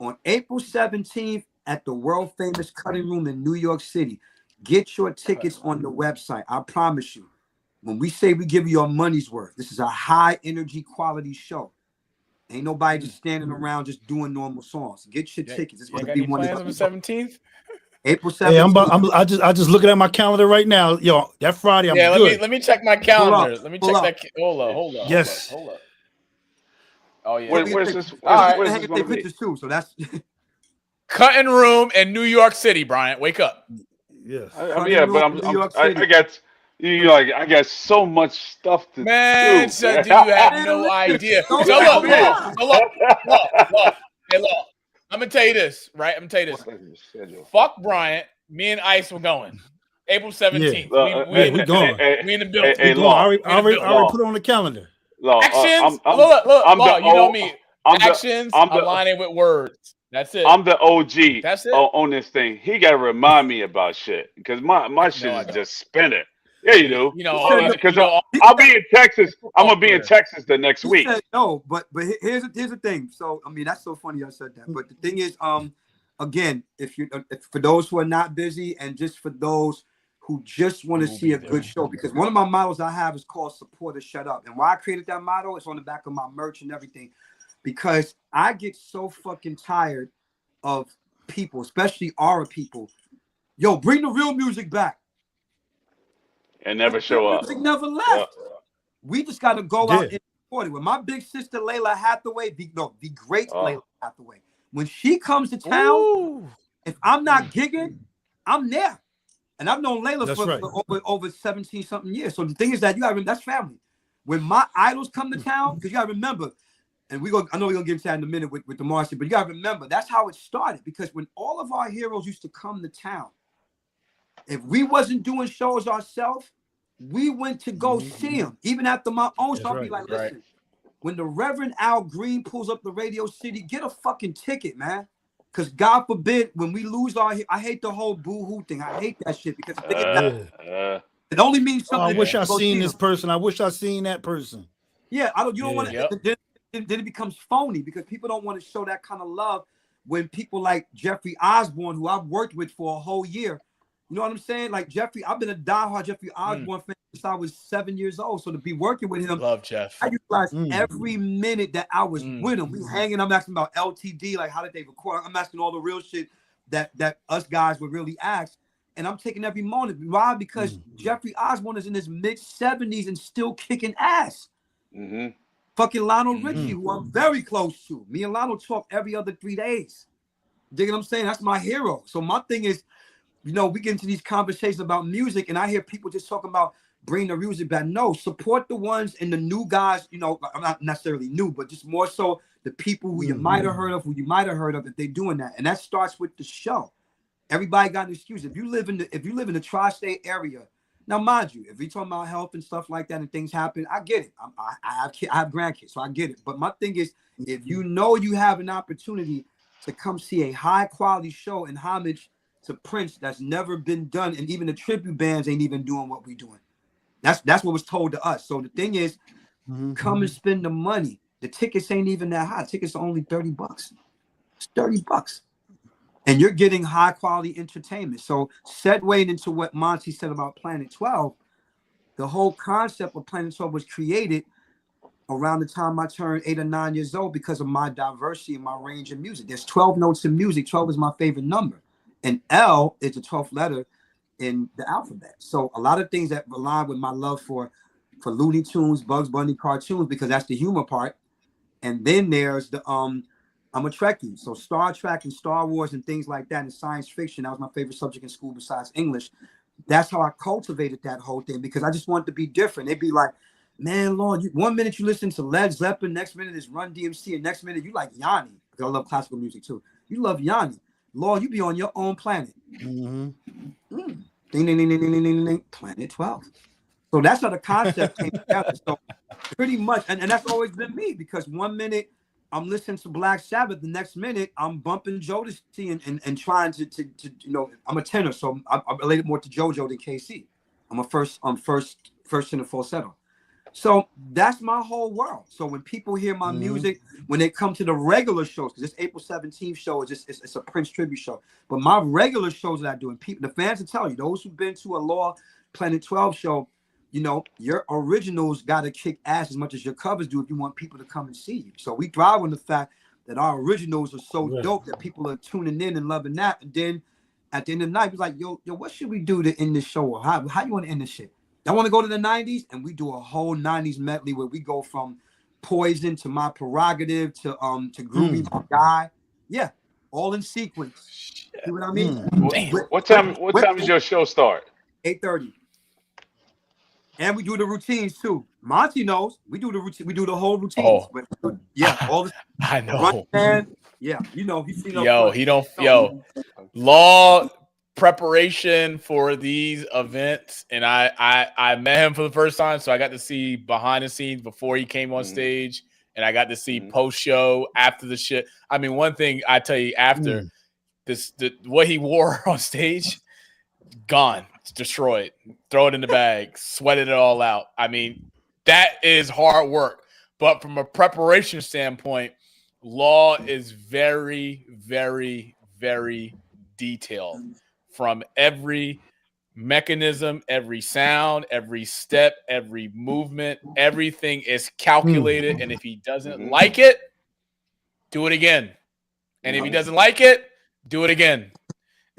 on April 17th, at the world famous Cutting Room in New York City. Get your tickets on the website. I promise you, when we say we give you your money's worth, this is a high energy quality show. Ain't nobody just standing around just doing normal songs. Get your tickets. It's going to be one of the 17th. April 17th. Hey, I just looking at my calendar right now. Yo, that Friday, I'm good. Let me check my calendar. Let me check that. Hold up. Yes. Hold up. Oh yeah. Where's this? Where's this going to be? Pictures too, so that's Cutting Room in New York City. Bryant, wake up. Yes. I got so much stuff to do. Man, so do you have no idea? So look. Hey, look. I'm gonna tell you this, right? Fuck Bryant. Me and Ice were going. April 17th. Yeah. We going. We in the building. I already put it on the calendar. Actions. Look. You know me. Actions aligning with words. That's it. I'm the OG. That's it. On this thing. He got to remind me about shit because my shit is just spinning. Yeah, you do. Because I'll be in Texas. I'm gonna be in Texas the next week. No, but here's the thing. So I mean, that's so funny I said that. But the thing is, again, if for those who are not busy and just for those who just want to see a good show, because one of my models I have is called "Support or Shut Up," and why I created that motto, it's on the back of my merch and everything, because I get so fucking tired of people, especially our people. Yo, bring the real music back. And never show up. Music never left. We just got to go out and support it. When my big sister Layla Hathaway, the great Layla Hathaway, when she comes to town, if I'm not gigging, I'm there. And I've known Layla for over 17 something years. So the thing is that you got to remember, that's family. When my idols come to town, because you got to remember, and I know we're gonna get into that in a minute with the Marcy, but you got to remember that's how it started. Because when all of our heroes used to come to town, if we wasn't doing shows ourselves, we went to go see them. Even after my own show, I'll be like, listen, when the Reverend Al Green pulls up the Radio City, get a fucking ticket, man. Because God forbid, when we lose I hate the whole boo-hoo thing. I hate that shit because it only means something. I wish I seen this person. I wish I seen that person. Yeah, you don't want to. Then it becomes phony because people don't want to show that kind of love when people like Jeffrey Osborne, who I've worked with for a whole year. You know what I'm saying? Like Jeffrey, I've been a diehard Jeffrey Osborne fan since I was 7 years old. So to be working with him, love Jeff. I utilized every minute that I was with him. We hanging. I'm asking about LTD, like how did they record? I'm asking all the real shit that us guys would really ask, and I'm taking every moment. Why? Because Jeffrey Osborne is in his mid-70s and still kicking ass. Fucking Lionel Richie, who I'm very close to. Me and Lionel talk every other 3 days. Dig what I'm saying? That's my hero. So my thing is, we get into these conversations about music, and I hear people just talking about bring the music back. No, support the ones and the new guys. I'm not necessarily new, but just more so the people who you might have heard of, that they're doing that, and that starts with the show. Everybody got an excuse. If you live in the tri-state area, now mind you, if we talking about health and stuff like that and things happen, I get it. I have grandkids, so I get it. But my thing is, if you have an opportunity to come see a high quality show in homage to Prince that's never been done, and even the tribute bands ain't even doing what we doing. That's what was told to us. So the thing is, come and spend the money. The tickets ain't even that high. Tickets are only $30. It's $30. And you're getting high quality entertainment. So segueing into what Monty said about Planet 12, the whole concept of Planet 12 was created around the time I turned 8 or 9 years old because of my diversity and my range of music. There's 12 notes in music. 12 is my favorite number. And L is the 12th letter in the alphabet. So a lot of things that align with my love for Looney Tunes, Bugs Bunny cartoons, because that's the humor part. And then there's the I'm a Trekkie. So Star Trek and Star Wars and things like that and science fiction. That was my favorite subject in school besides English. That's how I cultivated that whole thing because I just wanted to be different. They'd be like, man, Lord, 1 minute you listen to Led Zeppelin, next minute is Run DMC, and next minute you like Yanni. Because I love classical music too. You love Yanni. Lord, you be on your own planet. Ding, ding, ding, ding, ding, ding, ding, ding, Planet 12. So that's how the concept came together. So pretty much, and that's always been me because 1 minute I'm listening to Black Sabbath, the next minute I'm bumping Jodeci and trying to I'm a tenor, so I'm related more to JoJo than KC. I'm first tenor falsetto. So that's my whole world. So when people hear my music, when they come to the regular shows, because this April 17th show is just it's a Prince tribute show. But my regular shows that I do, and people, the fans will tell you, those who've been to a Law Planet 12 show, your originals got to kick ass as much as your covers do if you want people to come and see you. So we thrive on the fact that our originals are so dope that people are tuning in and loving that. And then at the end of the night, be like, yo, what should we do to end this show? Or how you want to end this shit? I want to go to the 90s, and we do a whole 90s medley where we go from Poison to My Prerogative to Groovy My Guy. Yeah, all in sequence. You know what I mean? What time does your show start? 8:30. And we do the routines too. Monty knows we do the routine. We do the whole routines. Oh. Yeah, all the. I know. Yeah, you know he's seen. Law preparation for these events, and I met him for the first time, so I got to see behind the scenes before he came on stage, and I got to see post show after the shit. I mean, one thing I tell you after what he wore on stage, gone. It's destroyed. Throw it in the bag. Sweated it all out. I mean, that is hard work. But from a preparation standpoint, Law is very, very, very detailed. From every mechanism, every sound, every step, every movement, everything is calculated. And if he doesn't like it, do it again. And if he doesn't like it, do it again.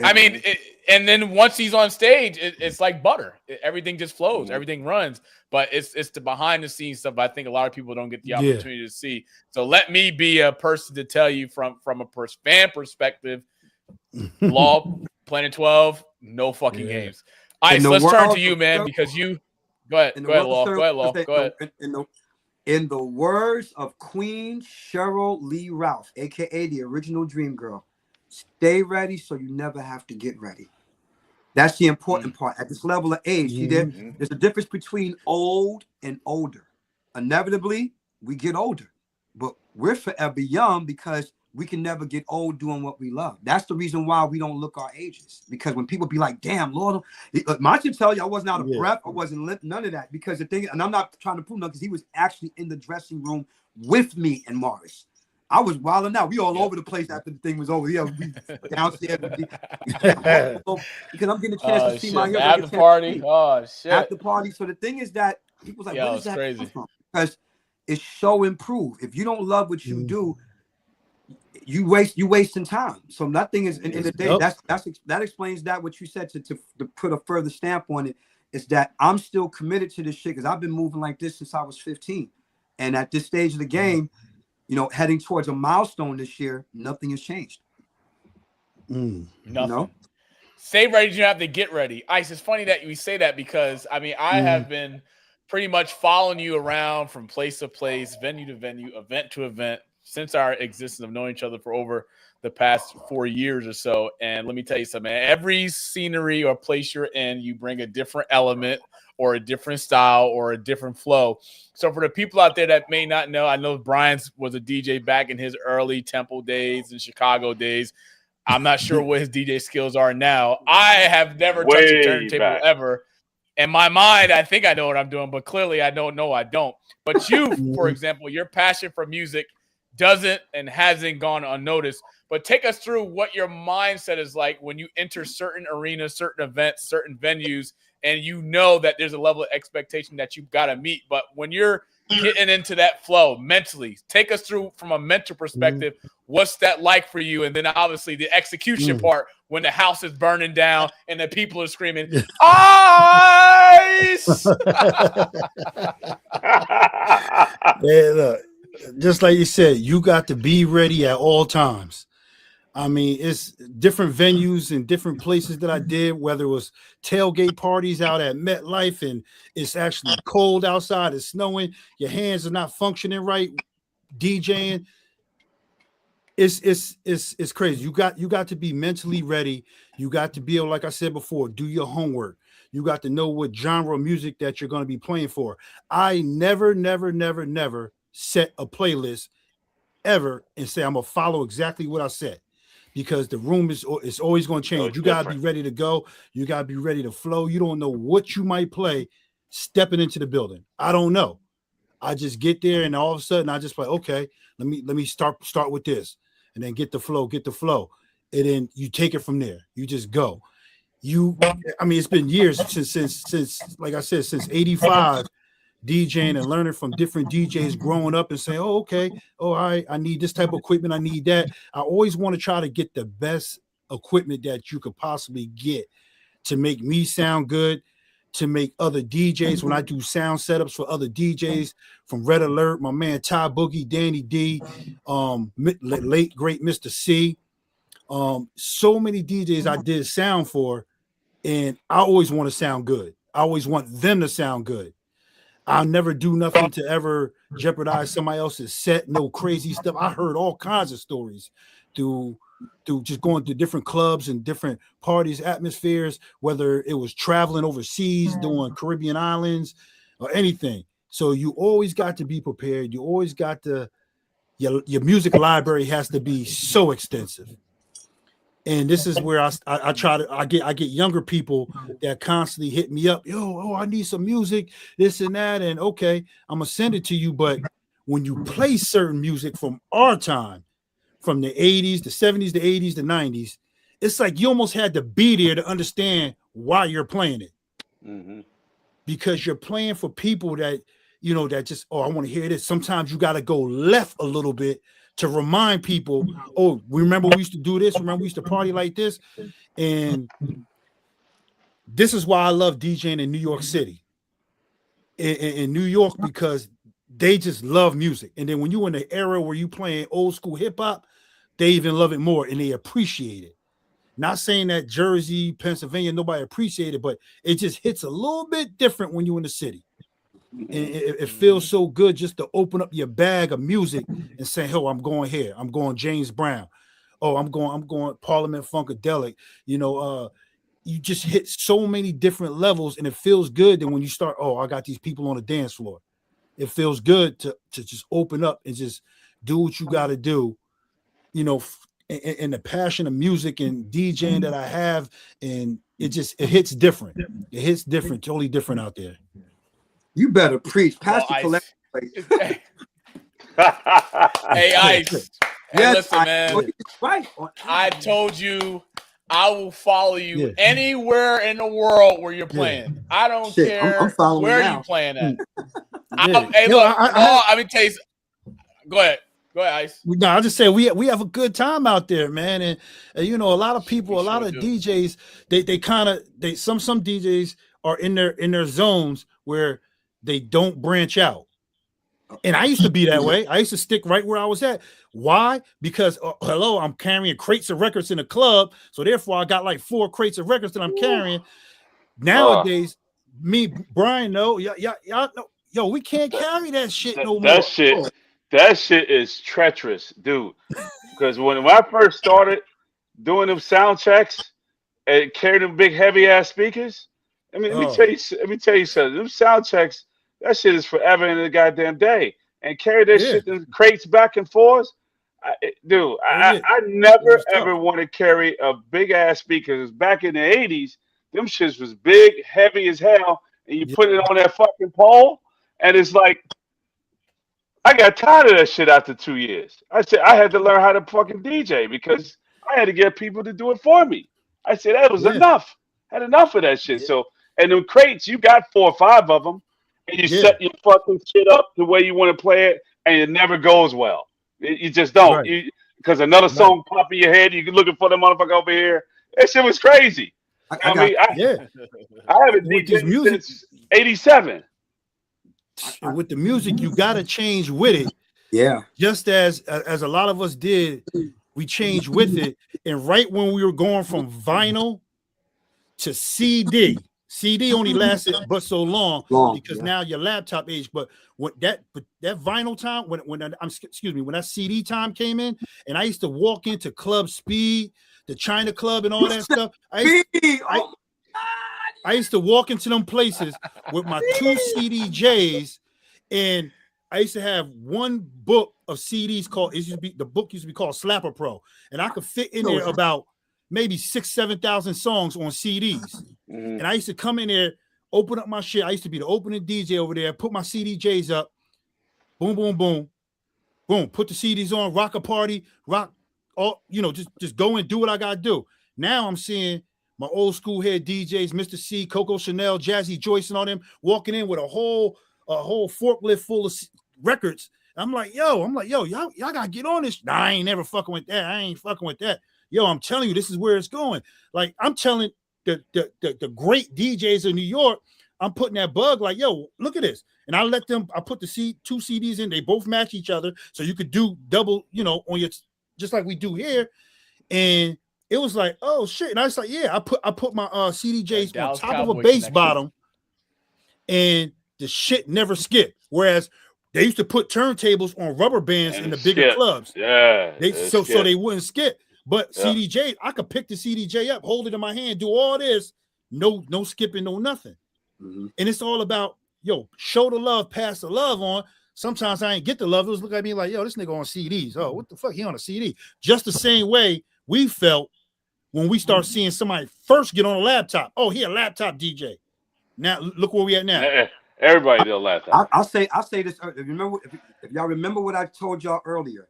I mean, and then once he's on stage, it's like butter. Everything just flows. Everything runs. But it's the behind-the-scenes stuff I think a lot of people don't get the opportunity to see. So let me be a person to tell you from a fan perspective, Law, Planet 12, no fucking games. All right, so let's turn to you, man, because you – go ahead, Law. Go ahead, Law. Go ahead. In the words of Queen Cheryl Lee Ralph, a.k.a. the original Dream Girl, stay ready so you never have to get ready. That's the important part. At this level of age, there's a difference between old and older. Inevitably, we get older, but we're forever young because we can never get old doing what we love. That's the reason why we don't look our ages. Because when people be like, damn, Lord, Monty tell you I wasn't out of breath, I wasn't lit, none of that. Because the thing, and I'm not trying to prove nothing, because he was actually in the dressing room with me and Morris. I was wilding out. We all over the place after the thing was over. Yeah, we downstairs. Because I'm getting a chance to see my heroes. After party. Oh, shit. After party. So the thing is that people's like, where does that come from? Because it's so improved. If you don't love what you do, you wasting time. So nothing is in the day. That explains that what you said to put a further stamp on it is that I'm still committed to this shit because I've been moving like this since I was 15. And at this stage of the game, you know, heading towards a milestone this year, nothing has changed. Nothing. You know? Stay ready. You have to get ready. Ice, it's funny that you say that because, I mean, I have been pretty much following you around from place to place, venue to venue, event to event, since our existence of knowing each other for over the past 4 years or so. And let me tell you something, man. Every scenery or place you're in, you bring a different element or a different style or a different flow. So for the people out there that may not know, I know Bryant was a DJ back in his early Temple days and Chicago days. I'm not sure what his DJ skills are now. I have never touched a turntable ever. In my mind, I think I know what I'm doing, but clearly I don't know I don't. But you, for example, your passion for music doesn't and hasn't gone unnoticed. But take us through what your mindset is like when you enter certain arenas, certain events, certain venues, and you know that there's a level of expectation that you've got to meet. But when you're getting into that flow mentally, take us through from a mental perspective, what's that like for you? And then obviously the execution part when the house is burning down and the people are screaming, ice! Look, just like you said, you got to be ready at all times. I mean, it's different venues and different places that I did, whether it was tailgate parties out at MetLife and it's actually cold outside, it's snowing, your hands are not functioning right, DJing. It's crazy. You got to be mentally ready. You got to be able, like I said before, do your homework. You got to know what genre of music that you're going to be playing for. I never set a playlist ever and say I'm gonna follow exactly what I said, because the room is always going to change. You got to be ready to go. You got to be ready to flow. You don't know what you might play stepping into the building. I don't know. I just get there and all of a sudden I just play, okay, let me start with this and then get the flow. And then you take it from there. You just go. I mean, it's been years since like I said, since 85, DJing and learning from different DJs, growing up and saying, oh, okay, oh, I need this type of equipment. I need that. I always want to try to get the best equipment that you could possibly get to make me sound good, to make other DJs, when I do sound setups for other DJs, from Red Alert, my man Ty Boogie, Danny D, late great Mr. C, so many DJs I did sound for, and I always want to sound good. I always want them to sound good. I'll never do nothing to ever jeopardize somebody else's set, no crazy stuff. I heard all kinds of stories through just going to different clubs and different parties, atmospheres, whether it was traveling overseas, doing Caribbean islands or anything. So you always got to be prepared. You always got to, your music library has to be so extensive. And this is where I get younger people that constantly hit me up. I need some music, this and that. And okay, I'm gonna send it to you. But when you play certain music from our time, from the 80s, the 70s, the 80s, the 90s, it's like you almost had to be there to understand why you're playing it. Mm-hmm. Because you're playing for people that, that just, I want to hear this. Sometimes you got to go left a little bit to remind people, remember we used to do this? Remember we used to party like this? And this is why I love DJing in New York City. In New York, because they just love music. And then when you're in the era where you playing old school hip hop, they even love it more and they appreciate it. Not saying that Jersey, Pennsylvania, nobody appreciate it, but it just hits a little bit different when you're in the city. And it feels so good just to open up your bag of music and say, I'm going here. I'm going James Brown. I'm going Parliament Funkadelic. You just hit so many different levels and it feels good. And when you start, I got these people on the dance floor. It feels good to just open up and just do what you got to do, and the passion of music and DJing that I have. And it hits different. It hits different, totally different out there. You better preach. Pastor Collect. Hey, Ice. Hey, listen, man. Right. I told you I will follow you anywhere in the world where you're playing. I don't care I'm where you're playing at. Hey, look. I mean, Taste. Go ahead. Go ahead, Ice. No, I'll just say we have a good time out there, man. And a lot of people, a lot of DJs, some DJs are in their zones where they don't branch out. And I used to be that way. I used to stick right where I was at. Why? Because I'm carrying crates of records in the club. So therefore I got like 4 crates of records that I'm carrying. Nowadays, me, Brian, y'all know, we can't carry that shit no more. That shit is treacherous, dude. Because when I first started doing them sound checks and carrying them big heavy ass speakers, let me tell you something. Them sound checks, that shit is forever in the goddamn day. And carry that shit in crates back and forth. I never ever want to carry a big ass speaker. Because back in the 80s, them shits was big, heavy as hell, and you put it on that fucking pole, and it's like, I got tired of that shit after 2 years. I said I had to learn how to fucking DJ because I had to get people to do it for me. I said that was enough. I had enough of that shit. So, and them crates, you got 4 or 5 of them, and you set your fucking shit up the way you want to play it, and it never goes well. You just don't. Because another song pop in your head, you're looking for the motherfucker over here. That shit was crazy. I haven't DJed since 87. And with the music, you got to change with it. Yeah. Just as a lot of us did, we changed with it. And right when we were going from vinyl to CD only lasted but so long because now your laptop age. But when that vinyl time, when that CD time came in, and I used to walk into Club Speed, the China Club, and all that stuff. I used to walk into them places with my 2 CDJs, and I used to have one book of CDs the book used to be called Slapper Pro, and I could fit in there about maybe 6,000-7,000 songs on CDs. And I used to come in there, open up my shit. I used to be the opening DJ over there, put my CDJs up, boom, boom, boom, boom, put the CDs on, rock a party, just go and do what I gotta do. Now I'm seeing my old school head DJs, Mr. C, Coco Chanel, Jazzy Joyce, and all them walking in with a whole forklift full of records. I'm like, yo, y'all gotta get on this. Nah, I ain't never fucking with that. I ain't fucking with that. yo, I'm telling you, this is where it's going. Like, I'm telling the great DJs in New York, I'm putting that bug like, yo, look at this. And I put the two CDs in, they both match each other. So you could do double, on your, just like we do here. And it was like, oh shit. And I was like, yeah, I put my CDJs on top of a bass bottom, and the shit never skipped. Whereas they used to put turntables on rubber bands in the bigger clubs. Yeah. So they wouldn't skip. But CDJ, I could pick the CDJ up, hold it in my hand, do all this, no skipping, no nothing. Mm-hmm. And it's all about, yo, show the love, pass the love on. Sometimes I ain't get the love. It was look at me like, yo, this nigga on CDs. Oh, what the fuck? He on a CD. Just the same way we felt when we start seeing somebody first get on a laptop. Oh, he a laptop DJ. Now look where we at now. Everybody did a laptop. I'll say this. If y'all remember what I told y'all earlier,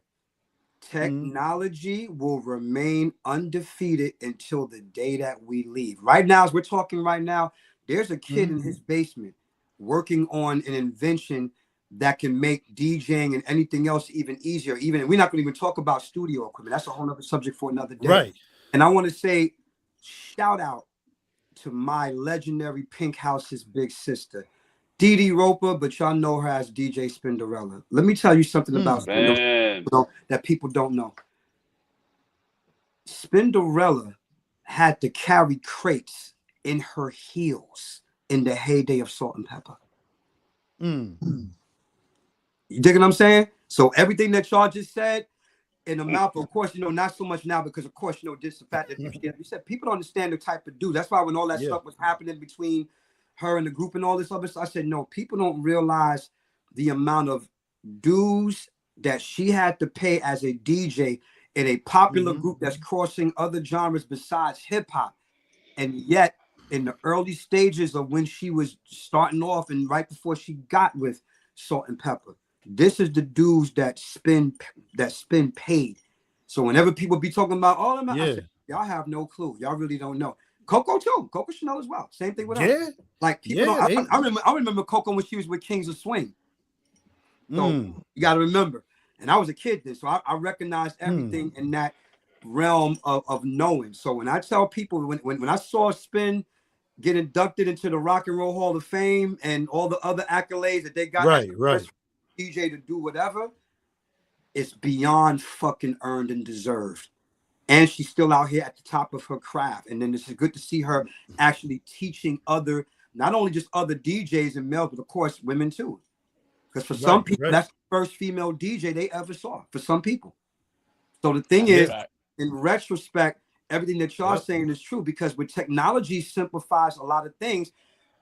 technology will remain undefeated until the day that we leave. Right now, as we're talking right now, there's a kid in his basement working on an invention that can make DJing and anything else even easier. Even we're not going to even talk about studio equipment. That's a whole other subject for another day. Right. And I want to say, shout out to my legendary Pink House's big sister, Dee Dee Roper, but y'all know her as DJ Spinderella. Let me tell you something about Spinderella that people don't know. Spinderella had to carry crates in her heels in the heyday of Salt and Pepper. You dig what I'm saying? So everything that y'all just said in the mouth, of course, not so much now because, of course, just the fact that you said people don't understand the type of dude. That's why when all that stuff was happening between her and the group and all this other stuff, I said, no, people don't realize the amount of dues that she had to pay as a DJ in a popular group that's crossing other genres besides hip hop. And yet, in the early stages of when she was starting off and right before she got with Salt and Pepper, this is the dues that Spin paid. So whenever people be talking about all of them, I said, y'all have no clue. Y'all really don't know. Coco too. Coco Chanel as well. Same thing with her. Like people don't, I remember Coco when she was with Kings of Swing. So you got to remember. And I was a kid then, so I recognized everything in that realm of knowing. So when I tell people, when I saw Spin get inducted into the Rock and Roll Hall of Fame and all the other accolades that they got, right. DJ to do whatever, it's beyond fucking earned and deserved. And she's still out here at the top of her craft. And then it's good to see her actually teaching not only just other DJs and males, but of course women too. Because for some people, that's the first female DJ they ever saw. For some people. So the thing is, in retrospect, everything that y'all saying is true, because with technology simplifies a lot of things.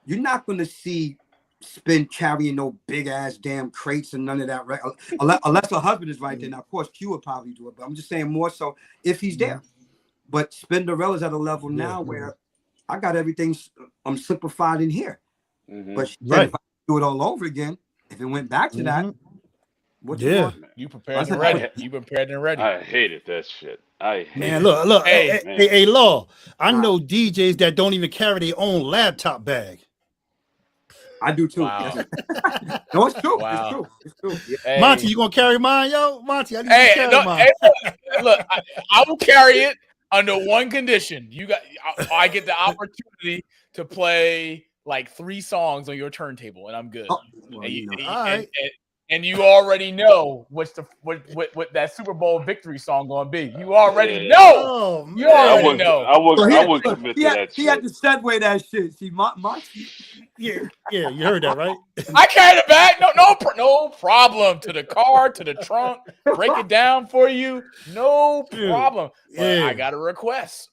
You're not going to see Spin carrying no big ass damn crates and none of that, right? Unless her husband is right there. Now, of course, Q would probably do it, but I'm just saying more so if he's there. But Spinderella's at a level now where I got everything simplified in here. But she said if I do it all over again, if it went back to that, what you prepared and ready. You prepared and ready. I hated that shit. Look. Hey, Law. I know DJs that don't even carry their own laptop bag. I do too. Wow. No, it's true. Wow. It's true. Yeah. Hey. Monty, you gonna carry mine, yo? Monty, I need to carry mine. Look, I will carry it under one condition. I get the opportunity to play like 3 songs on your turntable, and I'm good. Oh, and you already know what that Super Bowl victory song gonna be. You already know. Oh, you already know. I would commit to that. He had to segue that shit. See, Monty. Yeah, you heard that, right? I carry the bag. No problem. To the car, to the trunk. Break it down for you. No problem. But I got a request.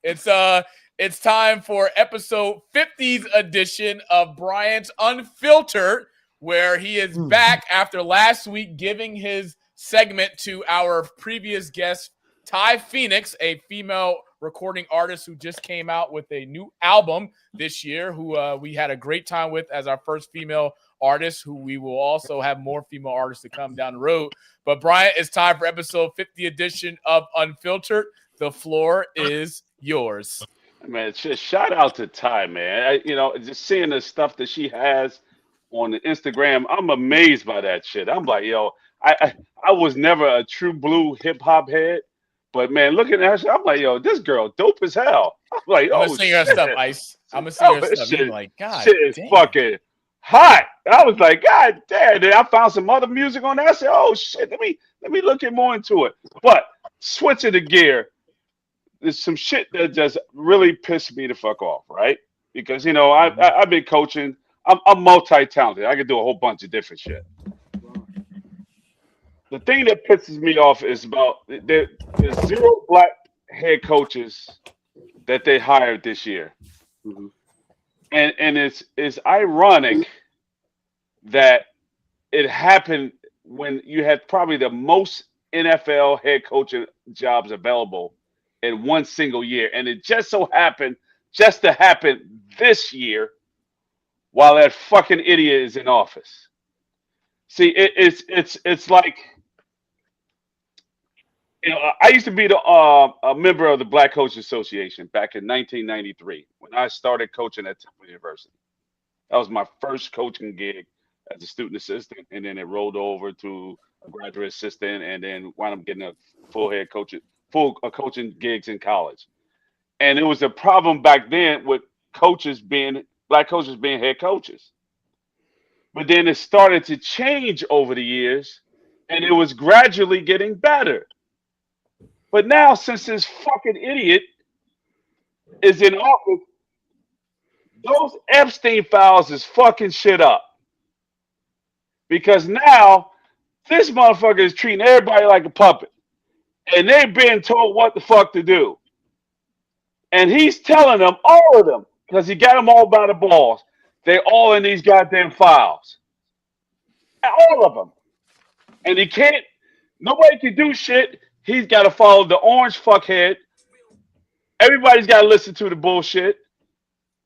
It's time for episode 50's edition of Bryant's Unfiltered, where he is back after last week giving his segment to our previous guest, Ty Phoenix, a female recording artist who just came out with a new album this year, who we had a great time with as our first female artist, who we will also have more female artists to come down the road. But Bryant, it's time for episode 50 edition of Unfiltered. The floor is yours. Man, just shout out to Ty, man. Just seeing the stuff that she has on the Instagram, I'm amazed by that shit. I'm like, yo, I was never a true blue hip hop head, But man, looking at her, I'm like, yo, this girl dope as hell. I'm like, I'm oh gonna sing shit. her stuff, Ice. I'm gonna sing her stuff. Shit, You're like, God, shit is damn. fucking hot. I was like, God damn. Then I found some other music on there. I said, oh shit, let me look more into it. But switching the gear, there's some shit that just really pissed me the fuck off, right? Because I've been coaching. I'm multi-talented. I can do a whole bunch of different shit. The thing that pisses me off is about there's 0 black head coaches that they hired this year. Mhm. And it's ironic that it happened when you had probably the most NFL head coaching jobs available in one single year. And it just so happened to happen this year while that fucking idiot is in office. See, it's like, I used to be a member of the Black Coach Association back in 1993 when I started coaching at Temple University. That was my first coaching gig as a student assistant, and then it rolled over to a graduate assistant, and then wound up getting a coaching gigs in college. And it was a problem back then with black coaches being head coaches. But then it started to change over the years, and it was gradually getting better. But now, since this fucking idiot is in office, those Epstein files is fucking shit up. Because now, this motherfucker is treating everybody like a puppet. And they're being told what the fuck to do. And he's telling them, all of them, because he got them all by the balls, they're all in these goddamn files. All of them. And nobody can do shit. He's got to follow the orange fuckhead. Everybody's got to listen to the bullshit.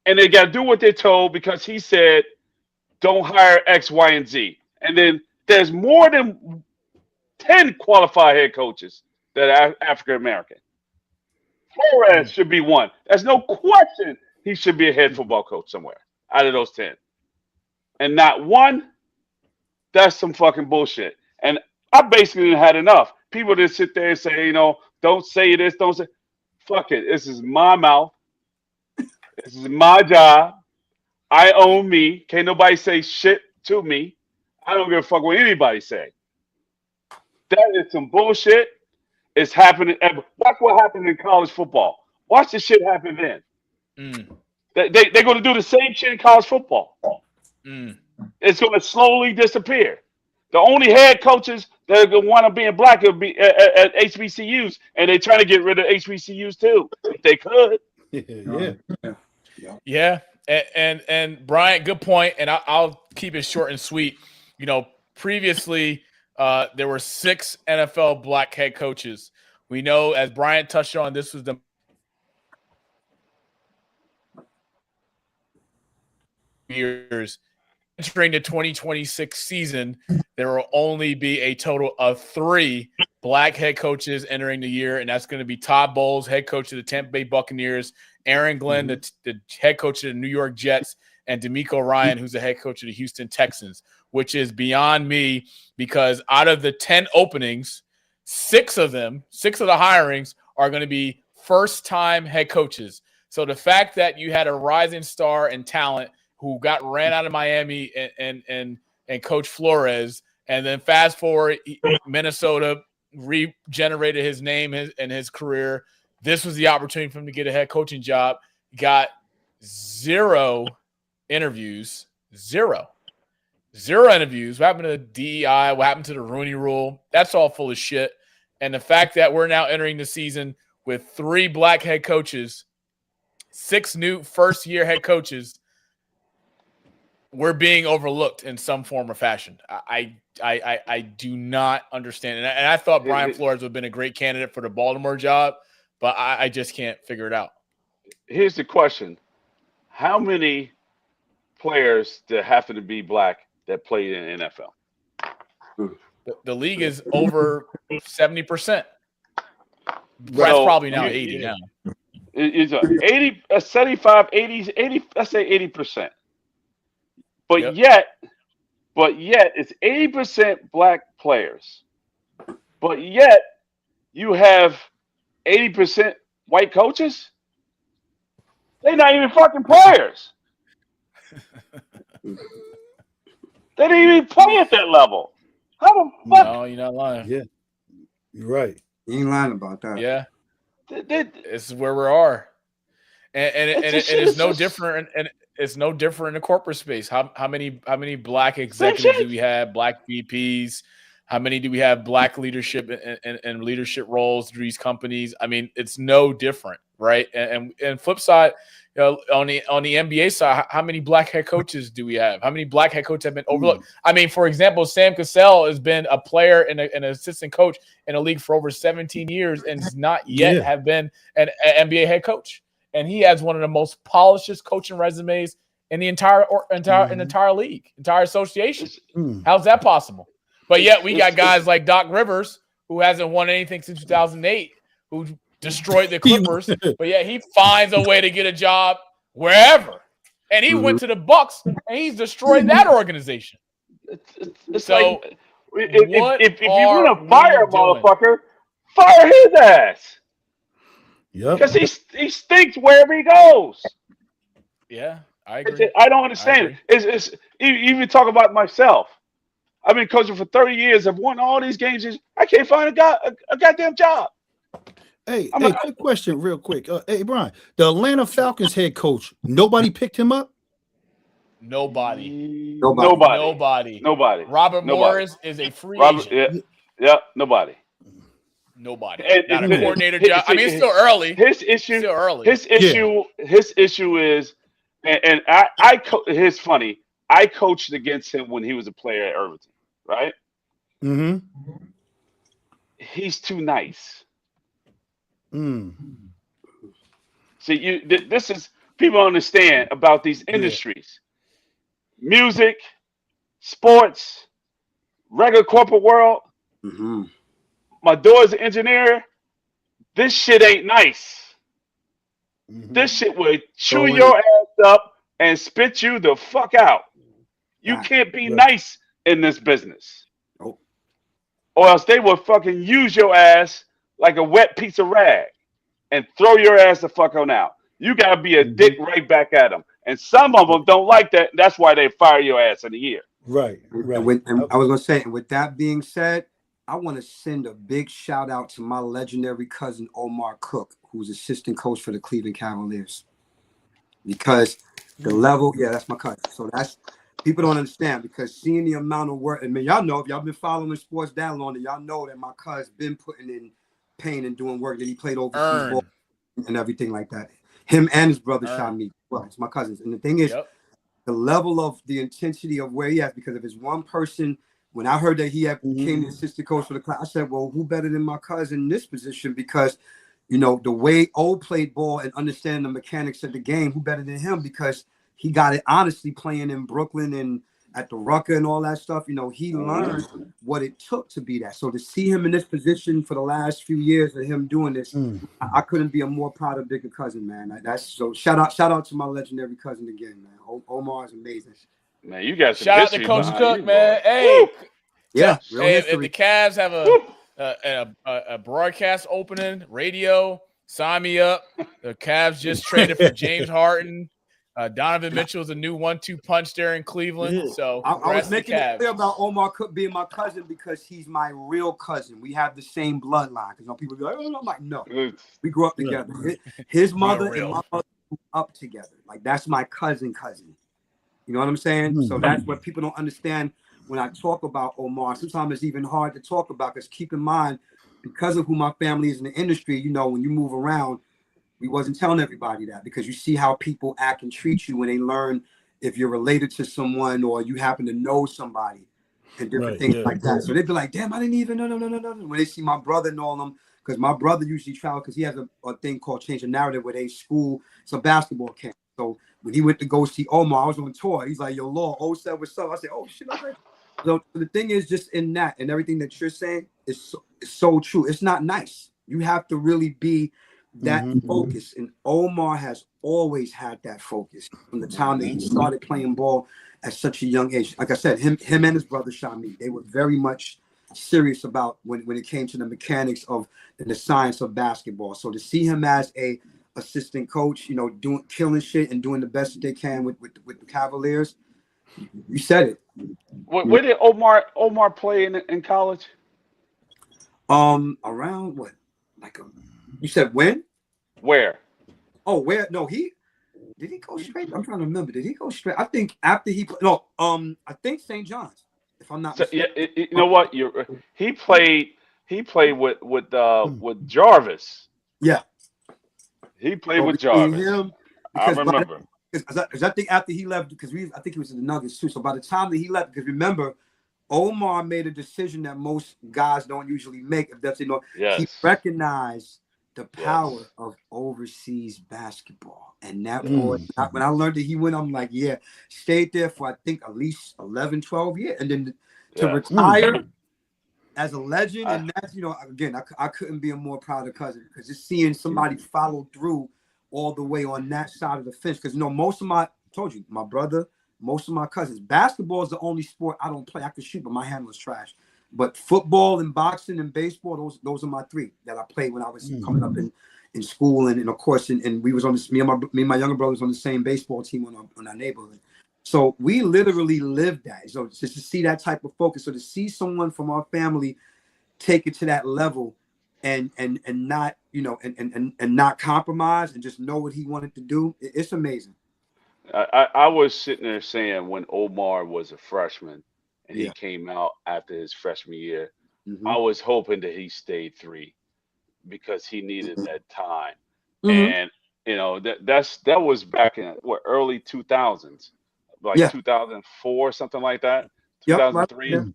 And they got to do what they're told because he said, don't hire X, Y, and Z. And then there's more than 10 qualified head coaches that are African American. Flores should be one. There's no question he should be a head football coach somewhere out of those 10. And not one, that's some fucking bullshit. And I basically had enough. People just sit there and say, don't say this, don't say. Fuck it. This is my mouth. This is my job. I own me. Can't nobody say shit to me. I don't give a fuck what anybody say. That is some bullshit. It's happening. Watch what happened in college football. Watch the shit happen then. They're going to do the same shit in college football. It's going to slowly disappear. The only head coaches that are going to want to be in black will be at HBCUs, and they're trying to get rid of HBCUs too. If they could. Yeah. And Bryant, good point. And I'll keep it short and sweet. Previously, there were 6 NFL black head coaches. We know, as Bryant touched on, this was the years. Entering the 2026 season, there will only be a total of 3 black head coaches entering the year, and that's going to be Todd Bowles, head coach of the Tampa Bay Buccaneers, Aaron Glenn, the head coach of the New York Jets, and D'Amico Ryan, who's the head coach of the Houston Texans, which is beyond me because out of the 10 openings, 6 of the hirings are going to be first-time head coaches. So the fact that you had a rising star and talent who got ran out of Miami and Coach Flores, and then fast forward, Minnesota regenerated his name and his career. This was the opportunity for him to get a head coaching job. Got 0 interviews. 0 interviews. What happened to DEI? What happened to the Rooney Rule? That's all full of shit. And the fact that we're now entering the season with 3 black head coaches, 6 new first-year head coaches, we're being overlooked in some form or fashion. I do not understand. And I thought Brian Flores would have been a great candidate for the Baltimore job, but I just can't figure it out. Here's the question. How many players that happen to be black that played in the NFL? The league is over 70%. That's probably now 80 now. It's 80, 75, 80, let's say 80%. But yet it's 80% black players. But yet you have 80% white coaches? They're not even fucking players. They didn't even play at that level. How the fuck? No, you're not lying. Yeah, you're right. You ain't lying about that. Yeah, this is where we are, and it's no different. And it's no different in the corporate space. How many black executives do we have? Black VPs? How many do we have black leadership and leadership roles through these companies? I mean, it's no different, right? And flip side, you know, on the NBA side, how many black head coaches do we have? How many black head coaches have been overlooked? I mean, for example, Sam Cassell has been a player and an assistant coach in the league for over 17 years and does not yet have been an NBA head coach. And he has one of the most polished coaching resumes in the entire league, entire association. How's that possible? But yet we got guys like Doc Rivers, who hasn't won anything since 2008, who destroyed the Clippers, but yet he finds a way to get a job wherever. And he went to the Bucks, and he's destroyed that organization. It's so like, if you want to fire a motherfucker, fire his ass. Yeah, because he stinks wherever he goes. Yeah, I agree. I don't understand it. It's even talk about myself. I've been coaching for 30 years. I've won all these games. I can't find a goddamn job. Hey, quick question, real quick. Hey, Brian, the Atlanta Falcons head coach, nobody picked him up? Nobody. Robert Morris is a free agent. Yeah, nobody. Nobody. Not a coordinator job. I mean, it's still early. His issue is, and here's funny. I coached against him when he was a player at Irvington, right? Mm-hmm. He's too nice. See, this is people understand about these industries. Music, sports, regular corporate world. Mm-hmm. My daughter's an engineer. This shit ain't nice. This shit will chew your ass up and spit you the fuck out. You can't be nice in this business. Nope. Or else they will fucking use your ass like a wet piece of rag and throw your ass the fuck on out. You got to be a dick right back at them. And some of them don't like that. That's why they fire your ass in a year. Right. And I was going to say, and with that being said, I want to send a big shout out to my legendary cousin, Omar Cook, who's assistant coach for the Cleveland Cavaliers. Because the level, that's my cousin. So that's, people don't understand, because seeing the amount of work, I mean, y'all know, if y'all been following sports that long, y'all know that my cousin been putting in pain and doing work, that he played overseas ball and everything like that. Him and his brother shot me. Well, it's my cousins. And the thing is, the level of the intensity of where he has, because if it's one person, when I heard that he had became the assistant coach for the class, I said, well, who better than my cousin in this position? Because, you know, the way O played ball and understanding the mechanics of the game, who better than him? Because he got it honestly playing in Brooklyn and at the Rucker and all that stuff. You know, he learned what it took to be that. So to see him in this position for the last few years of him doing this, I couldn't be a more proud of bigger cousin, man. That's so shout out to my legendary cousin again, man. Omar is amazing. Man, you guys shout out to Coach Cook, man. Hey, if the Cavs have a broadcast opening, radio, sign me up. The Cavs just traded for James Harden. Donovan Mitchell's a new 1-2 punch there in Cleveland. So I was making it clear about Omar Cook being my cousin because he's my real cousin. We have the same bloodline. Because people be like, oh, I'm like, no, we grew up together. His mother and my mother grew up together. Like, that's my cousin. You know what I'm saying? So that's what people don't understand when I talk about Omar. Sometimes it's even hard to talk about, because keep in mind, because of who my family is in the industry, you know, when you move around, we wasn't telling everybody that, because you see how people act and treat you when they learn if you're related to someone or you happen to know somebody and different things like that. So they'd be like, damn, I didn't even no. When they see my brother and all them, because my brother usually travels, because he has a thing called Change the Narrative where they school, it's a basketball camp. So when he went to go see Omar, I was on tour. He's like, yo, Law, 07, what's up? I said, oh, shit. So the thing is, just in that and everything that you're saying is so true. It's not nice. You have to really be that focus. And Omar has always had that focus from the time that he started playing ball at such a young age. Like I said, him and his brother Shamit, they were very much serious about when it came to the mechanics of and the science of basketball. So to see him as a assistant coach, doing killing shit and doing the best that they can with the Cavaliers, you said it. Where did Omar play in college? Around what? You said when? Where? Oh, where? No, did he go straight? I'm trying to remember. Did he go straight? I think after he played. No, I think St. John's. If I'm not mistaken. Yeah, you know what? He played with Jarvis. Yeah. He played with Jarvis. I remember. Because I think after he left, I think he was in the Nuggets too. So by the time that he left, because remember, Omar made a decision that most guys don't usually make. If that's yes. He recognized the power of overseas basketball. And that boy, when I learned that he went, I'm like, yeah, stayed there for I think at least 11, 12 years. And then to retire as a legend, and that's, again, I couldn't be a more prouder cousin, because just seeing somebody follow through all the way on that side of the fence. Because my brother, most of my cousins, basketball is the only sport I don't play. I can shoot, but my handle is trash. But football and boxing and baseball, those are my three that I played when I was coming up in school, and of course, and we was on this. Me and my younger brother was on the same baseball team on our neighborhood. So we literally lived that. So just to see that type of focus, so to see someone from our family take it to that level, and not and not compromise, and just know what he wanted to do, it's amazing. I was sitting there saying, when Omar was a freshman and he came out after his freshman year, I was hoping that he stayed 3, because he needed that time. And that was back in early 2000s, like 2004, something like that, 2003. Right.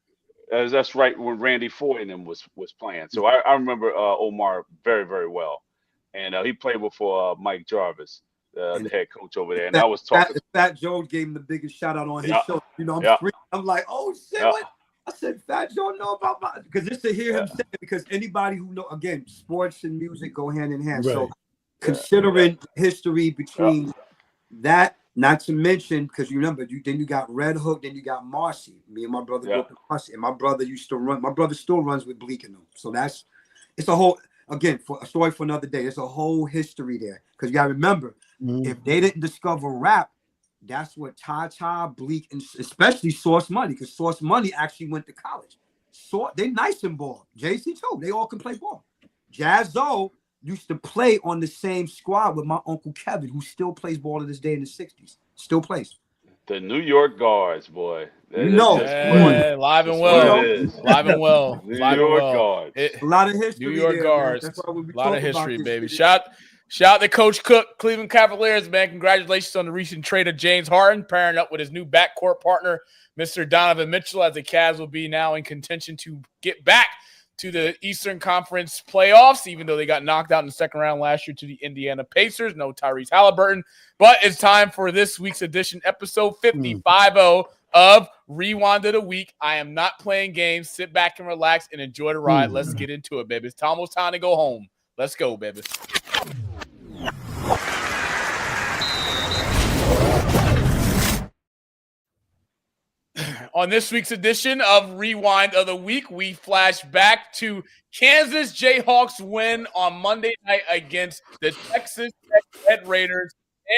That's right, when Randy Foy and him was playing. So I remember Omar very, very well, and he played before Mike Jarvis, the head coach over there. And I was talking. Fat Joe gave him the biggest shout out on his show. I'm like, oh shit, what? I said, Fat Joe know about my, because just to hear him say it, because anybody who know, again, sports and music go hand in hand. Right. So considering history between that, not to mention, because you remember, then you got Red Hook, then you got Marcy. Me and my brother grew up in Marcy, and my brother my brother still runs with Bleak and them. So it's a whole, again, for a story for another day. There's a whole history there. Because you got to remember, if they didn't discover rap, that's what Ty, Bleak, and especially Source Money, because Source Money actually went to college. So they nice in ball. JC too. They all can play ball. Jazzo used to play on the same squad with my Uncle Kevin, who still plays ball to this day in the 60s. Still plays. The New York Guards, boy. Live and well. Live and well. New York Guards. A lot of history. New York there, Guards. That's why we a lot of history, baby. Shit. Shout to Coach Cook, Cleveland Cavaliers, man. Congratulations on the recent trade of James Harden, pairing up with his new backcourt partner, Mr. Donovan Mitchell, as the Cavs will be now in contention to get back to the Eastern Conference playoffs, even though they got knocked out in the second round last year to the Indiana Pacers. No Tyrese Halliburton. But it's time for this week's edition, episode 550 of Rewind of the Week. I am not playing games. Sit back and relax and enjoy the ride. Let's get into it, baby. It's almost time to go home. Let's go, baby. On this week's edition of Rewind of the Week, we flash back to Kansas Jayhawks win on Monday night against the Texas Tech Red Raiders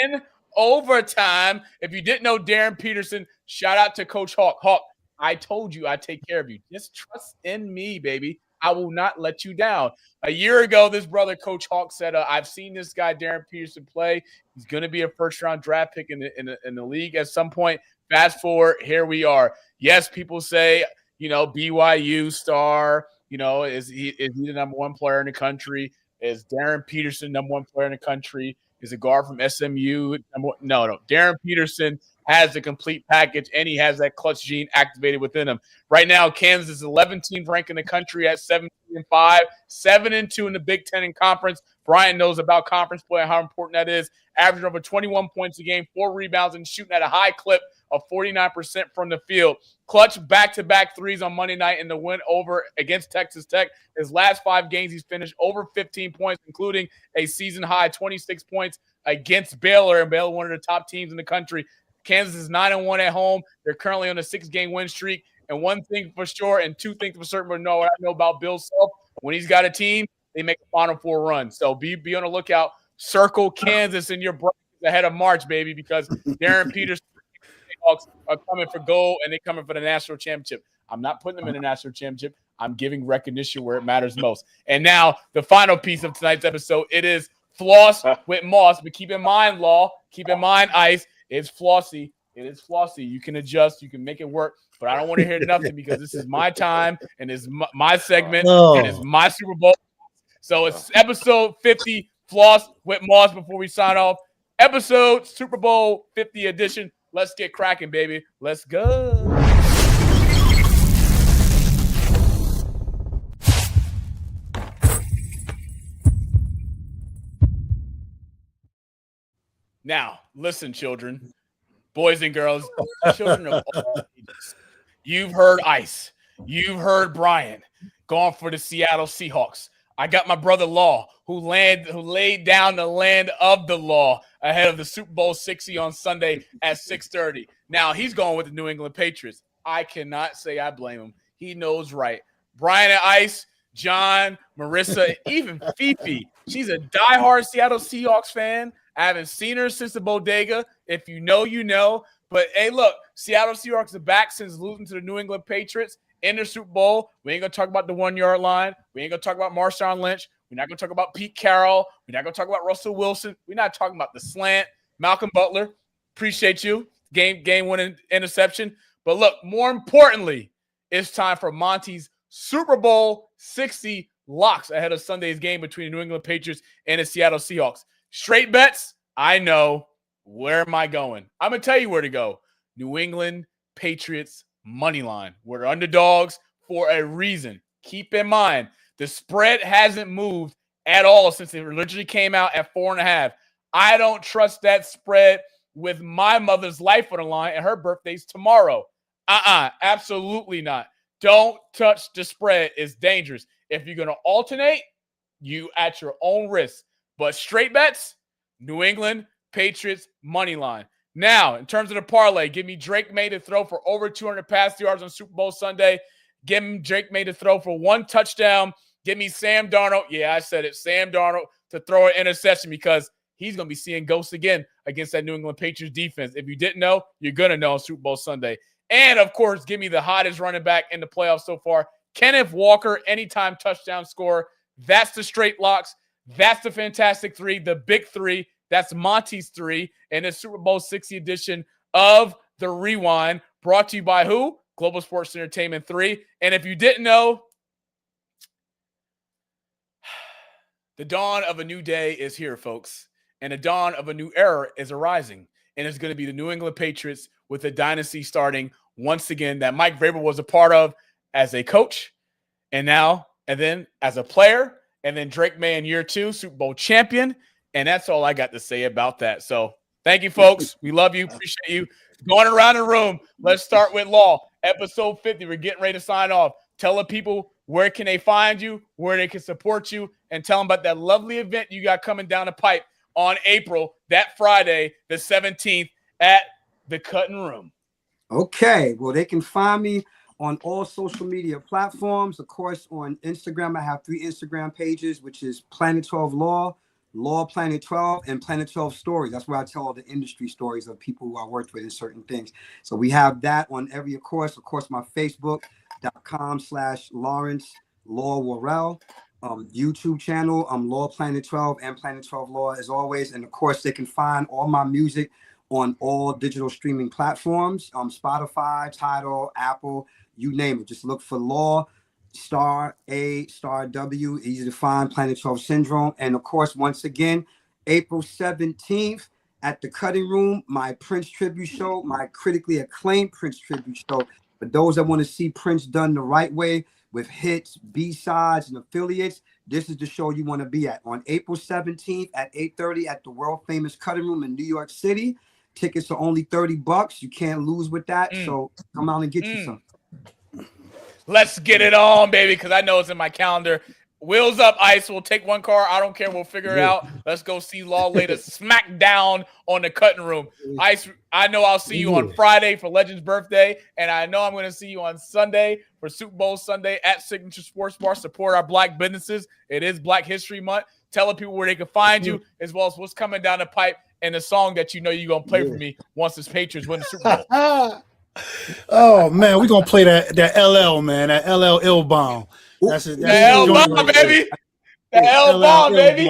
in overtime. If you didn't know Darren Peterson, shout out to Coach Hawk. Hawk, I told you I'd take care of you. Just trust in me, baby. I will not let you down. A year ago, this brother, Coach Hawk, said, I've seen this guy, Darren Peterson, play. He's going to be a first-round draft pick in the league at some point. Fast forward, here we are. Yes, people say, BYU star, is he the number one player in the country? Is Darren Peterson number one player in the country? Is a guard from SMU? No. Darren Peterson has the complete package, and he has that clutch gene activated within him. Right now, Kansas is 11th ranked in the country at 17-5, 7-2 in the Big Ten in conference. Bryant knows about conference play and how important that is. Averaging over 21 points a game, 4 rebounds, and shooting at a high clip of 49% from the field. Clutch back-to-back threes on Monday night in the win over against Texas Tech. His last 5 games, he's finished over 15 points, including a season-high 26 points against Baylor, and Baylor, one of the top teams in the country. Kansas is 9-1 at home. They're currently on a 6-game win streak. And one thing for sure, and two things for certain, but know what I know about Bill Self. When he's got a team, they make a Final Four run. So be on the lookout. Circle Kansas in your brackets ahead of March, baby, because Darren Peters Seahawks are coming for gold, and they're coming for the national championship. I'm not putting them in the national championship. I'm giving recognition where it matters most. And now the final piece of tonight's episode, it is Floss with Moss. But keep in mind, Law, keep in mind, Ice, it's flossy. It is flossy. You can adjust. You can make it work. But I don't want to hear nothing because this is my time and it's my segment and it's my Super Bowl. So it's episode 50, Floss with Moss before we sign off. Episode Super Bowl 50 edition. Let's get cracking, baby. Let's go. Now, listen, children, boys and girls, children of all ages. You've heard Ice. You've heard Bryant going for the Seattle Seahawks. I got my brother Law, who laid down the land of the law ahead of the Super Bowl 60 on Sunday at 6:30. Now, he's going with the New England Patriots. I cannot say I blame him. He knows right. Bryant and Ice, John, Marissa, even Fifi. She's a diehard Seattle Seahawks fan. I haven't seen her since the bodega. If you know, you know. But, hey, look, Seattle Seahawks are back since losing to the New England Patriots in the Super Bowl. We ain't going to talk about the 1-yard line. We ain't going to talk about Marshawn Lynch. We're not going to talk about Pete Carroll. We're not going to talk about Russell Wilson. We're not talking about the slant. Malcolm Butler, appreciate you. Game-winning interception. But, look, more importantly, it's time for Monty's Super Bowl 60 locks ahead of Sunday's game between the New England Patriots and the Seattle Seahawks. Straight bets, I know. Where am I going? I'm going to tell you where to go. New England Patriots money line. We're underdogs for a reason. Keep in mind, the spread hasn't moved at all since it originally came out at 4.5. I don't trust that spread with my mother's life on the line, and her birthday's tomorrow. Absolutely not. Don't touch the spread. It's dangerous. If you're going to alternate, you at your own risk. But straight bets, New England Patriots money line. Now, in terms of the parlay, give me Drake May to throw for over 200 pass yards on Super Bowl Sunday. Give me Drake May to throw for 1 touchdown. Give me Sam Darnold. Yeah, I said it. Sam Darnold to throw an interception because he's going to be seeing ghosts again against that New England Patriots defense. If you didn't know, you're going to know on Super Bowl Sunday. And, of course, give me the hottest running back in the playoffs so far, Kenneth Walker, anytime touchdown scorer. That's the straight locks. That's the Fantastic Three, the Big Three. That's Monty's 3 and the Super Bowl 60 edition of The Rewind, brought to you by who? Global Sports Entertainment 3. And if you didn't know, the dawn of a new day is here, folks. And the dawn of a new era is arising. And it's going to be the New England Patriots with a dynasty starting once again that Mike Vrabel was a part of as a coach and then as a player. And then Drake May in year 2, Super Bowl champion. And that's all I got to say about that. So thank you, folks. We love you. Appreciate you. Going around the room, let's start with Law. Episode 50. We're getting ready to sign off. Tell the people where can they find you, where they can support you, and tell them about that lovely event you got coming down the pipe on April, that Friday, the 17th, at the Cutting Room. Okay. Well, they can find me on all social media platforms. Of course, on Instagram, I have 3 Instagram pages, which is Planet 12 Law, Law Planet 12, and Planet 12 Stories. That's where I tell all the industry stories of people who I worked with in certain things. So we have that on every, of course, my Facebook.com/Lawrence Law Worrell, YouTube channel, Law Planet 12 and Planet 12 Law as always. And of course, they can find all my music on all digital streaming platforms, Spotify, Tidal, Apple, you name it. Just look for Law, *A*W, easy to find, Planet 12 Syndrome. And of course, once again, April 17th at the Cutting Room, my Prince tribute show, my critically acclaimed Prince tribute show. For those that want to see Prince done the right way with hits, B-sides, and affiliates, this is the show you want to be at. On April 17th at 8:30 at the world famous Cutting Room in New York City. Tickets are only $30. You can't lose with that. So come out and get you some. Let's get it on, baby, because I know it's in my calendar. Wheels up, Ice. We'll take one car. I don't care. We'll figure it out. Let's go see Law later. Smack down on the cutting room. Ice, I know I'll see you on Friday for Legend's birthday, and I know I'm going to see you on Sunday for Super Bowl Sunday at Signature Sports Bar. Support our Black businesses. It is Black History Month. Telling people where they can find you, as well as what's coming down the pipe and the song that you know you're going to play for me once the Patriots win the Super Bowl. Oh, man, we're going to play that LL, man, that LL Ill-Bomb. That's it. The L-Bomb, baby. The L-Bomb, baby.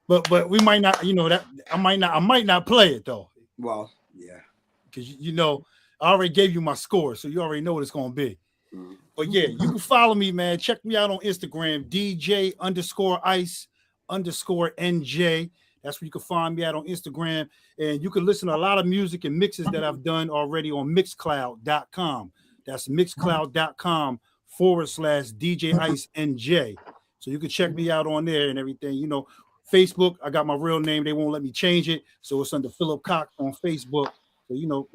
But we might not, that I might not play it, though. Well, yeah. Because, I already gave you my score, so you already know what it's going to be. But, yeah, you can follow me, man. Check me out on Instagram, DJ_Ice_NJ. That's where you can find me at on Instagram. And you can listen to a lot of music and mixes that I've done already on Mixcloud.com. That's Mixcloud.com/DJ Ice NJ. So you can check me out on there and everything. Facebook, I got my real name. They won't let me change it. So it's under Phillip Cox on Facebook. So,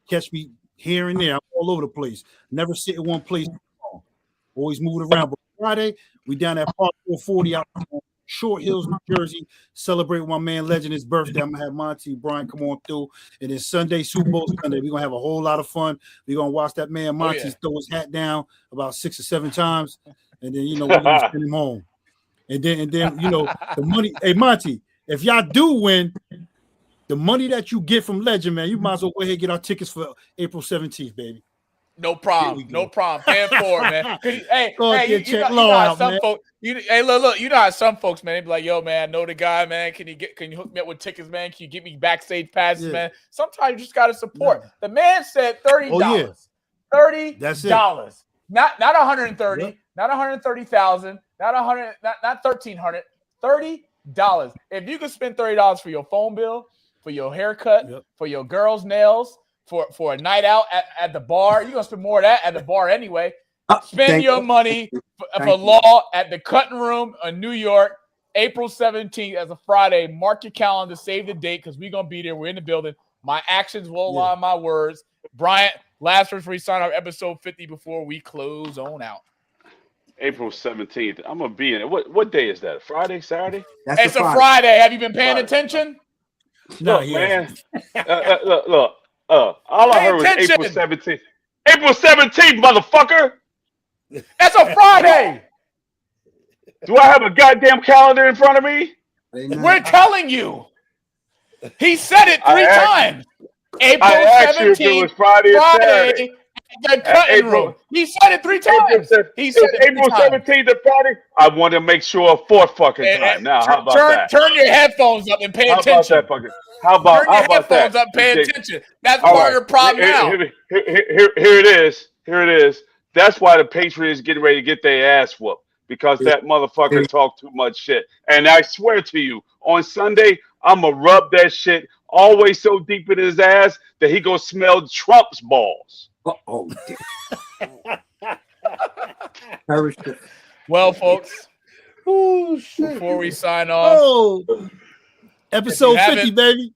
catch me here and there. I'm all over the place. Never sit in one place. Always moving around. But Friday, we down at Park 440 out on Short Hills, New Jersey. Celebrate with my man Legend his birthday. I'm gonna have Monty, Bryant come on through. And then Sunday, Super Bowl Sunday, we're gonna have a whole lot of fun. We're gonna watch that man Monty throw his hat down about 6 or 7 times. And then we're gonna send him home. And then the money. Hey Monty, if y'all do win, the money that you get from Legend, man, you might as well go ahead and get our tickets for April 17th, baby. No problem. No problem. Paying for it, man. Hey, you know how some folks, man, they be like, yo, man, I know the guy, man. Can you hook me up with tickets, man? Can you get me backstage passes, man? Sometimes you just gotta support. Yeah. The man said $30. Oh, yeah. $30. That's it. Not 130, not 130,000, not 100, not 1,300, $30. If you could spend $30 for your phone bill, for your haircut, for your girl's nails, for a night out at the bar, you're gonna spend more of that at the bar anyway. Spend your money for Law at the Cutting Room in New York, April 17th as a Friday. Mark your calendar, save the date because we're gonna be there. We're in the building. My actions will align my words. Bryant, last words before we sign our episode 50 before we close on out. April 17th. I'm gonna be in it. What day is that? Friday, Saturday? It's a Friday. Have you been paying attention? No, man. Look. All I heard was April 17th. April 17th, motherfucker. That's a Friday. Do I have a goddamn calendar in front of me? We're telling you. He said it 3 times. April 17th, it was Friday or Saturday. The Cutting Room. He said it 3 times. He said it April 17th and Friday. I want to make sure a 4th fucking time. Now, how about that? Turn your headphones up and pay attention. How about Turn your headphones up, pay attention. That's part of the problem now. Here it is. Here it is. That's why the Patriots getting ready to get their ass whooped because that motherfucker talked too much shit. And I swear to you, on Sunday, I'm going to rub that shit always so deep in his ass that he going to smell Trump's balls. Oh, well, folks, before we sign off, episode 50, baby.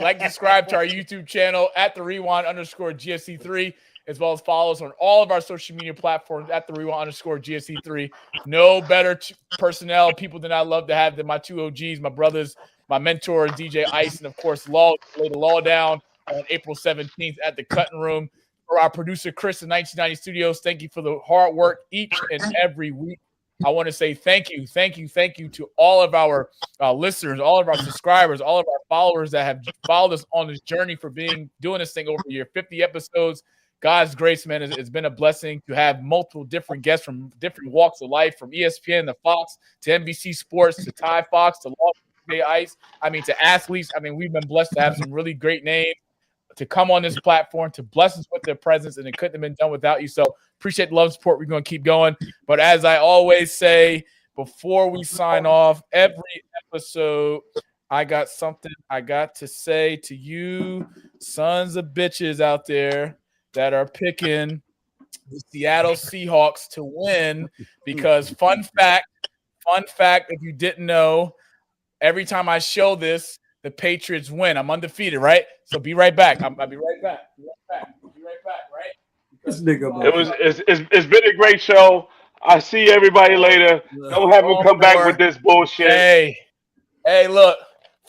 Like, subscribe to our YouTube channel at @rewind_GSC3, as well as follow us on all of our social media platforms at @rewind_GSC3. No better personnel, people that I love to have than my 2 OGs, my brothers, my mentor, DJ Ice, and of course, Law. Lay the Law down on April 17th at the Cutting Room. For our producer, Chris, in 1990 Studios, thank you for the hard work each and every week. I want to say thank you to all of our listeners, all of our subscribers, all of our followers that have followed us on this journey for doing this thing over your 50 episodes. God's grace, man, it's been a blessing to have multiple different guests from different walks of life, from ESPN to Fox to NBC Sports to Ty Fox to Law Ice. To athletes. We've been blessed to have some really great names to come on this platform, to bless us with their presence, and it couldn't have been done without you. So appreciate the love and support. We're going to keep going. But as I always say, before we sign off, every episode, I got something I got to say to you sons of bitches out there that are picking the Seattle Seahawks to win, because fun fact, if you didn't know, every time I show this, the Patriots win. I'm undefeated, right? So be right back. I'll be right back. Be right back, right? This nigga, it's been a great show. I see everybody later. Don't have them come back with this bullshit. Hey, look.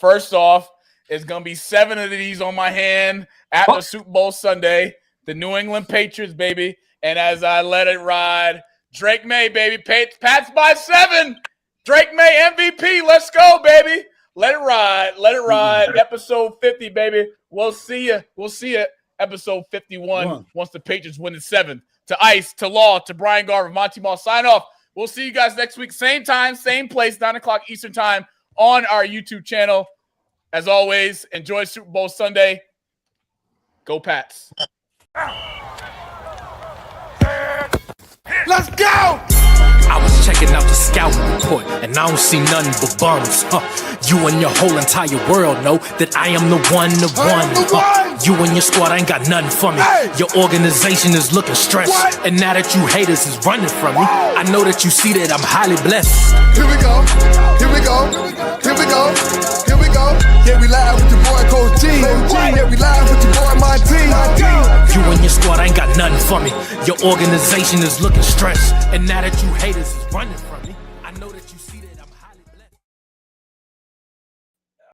First off, it's going to be 7 of these on my hand at the Super Bowl Sunday. The New England Patriots, baby. And as I let it ride, Drake May, baby. Pats by 7. Drake May MVP. Let's go, baby. Let it ride. Let it ride. Episode 50, baby. We'll see you. We'll see you. Episode 51 once the Patriots win the 7th. To Ice, to Law, to Brian Garvin, Monty Mall, sign off. We'll see you guys next week. Same time, same place, 9 o'clock Eastern time on our YouTube channel. As always, enjoy Super Bowl Sunday. Go Pats. Let's go! I was checking out the scouting report, and I don't see nothing but bums. You and your whole entire world know that I am the one. You and your squad ain't got nothing for me. Your organization is looking stressed, and now that you haters is running from me, I know that you see that I'm highly blessed. Here we go, here we go, here we go, here we go. Yeah, we live with your boy Coach G. Yeah, we live with your boy Monty. You and your squad ain't got nothing for me. Your organization is looking stressed, and now that you haters is running from me.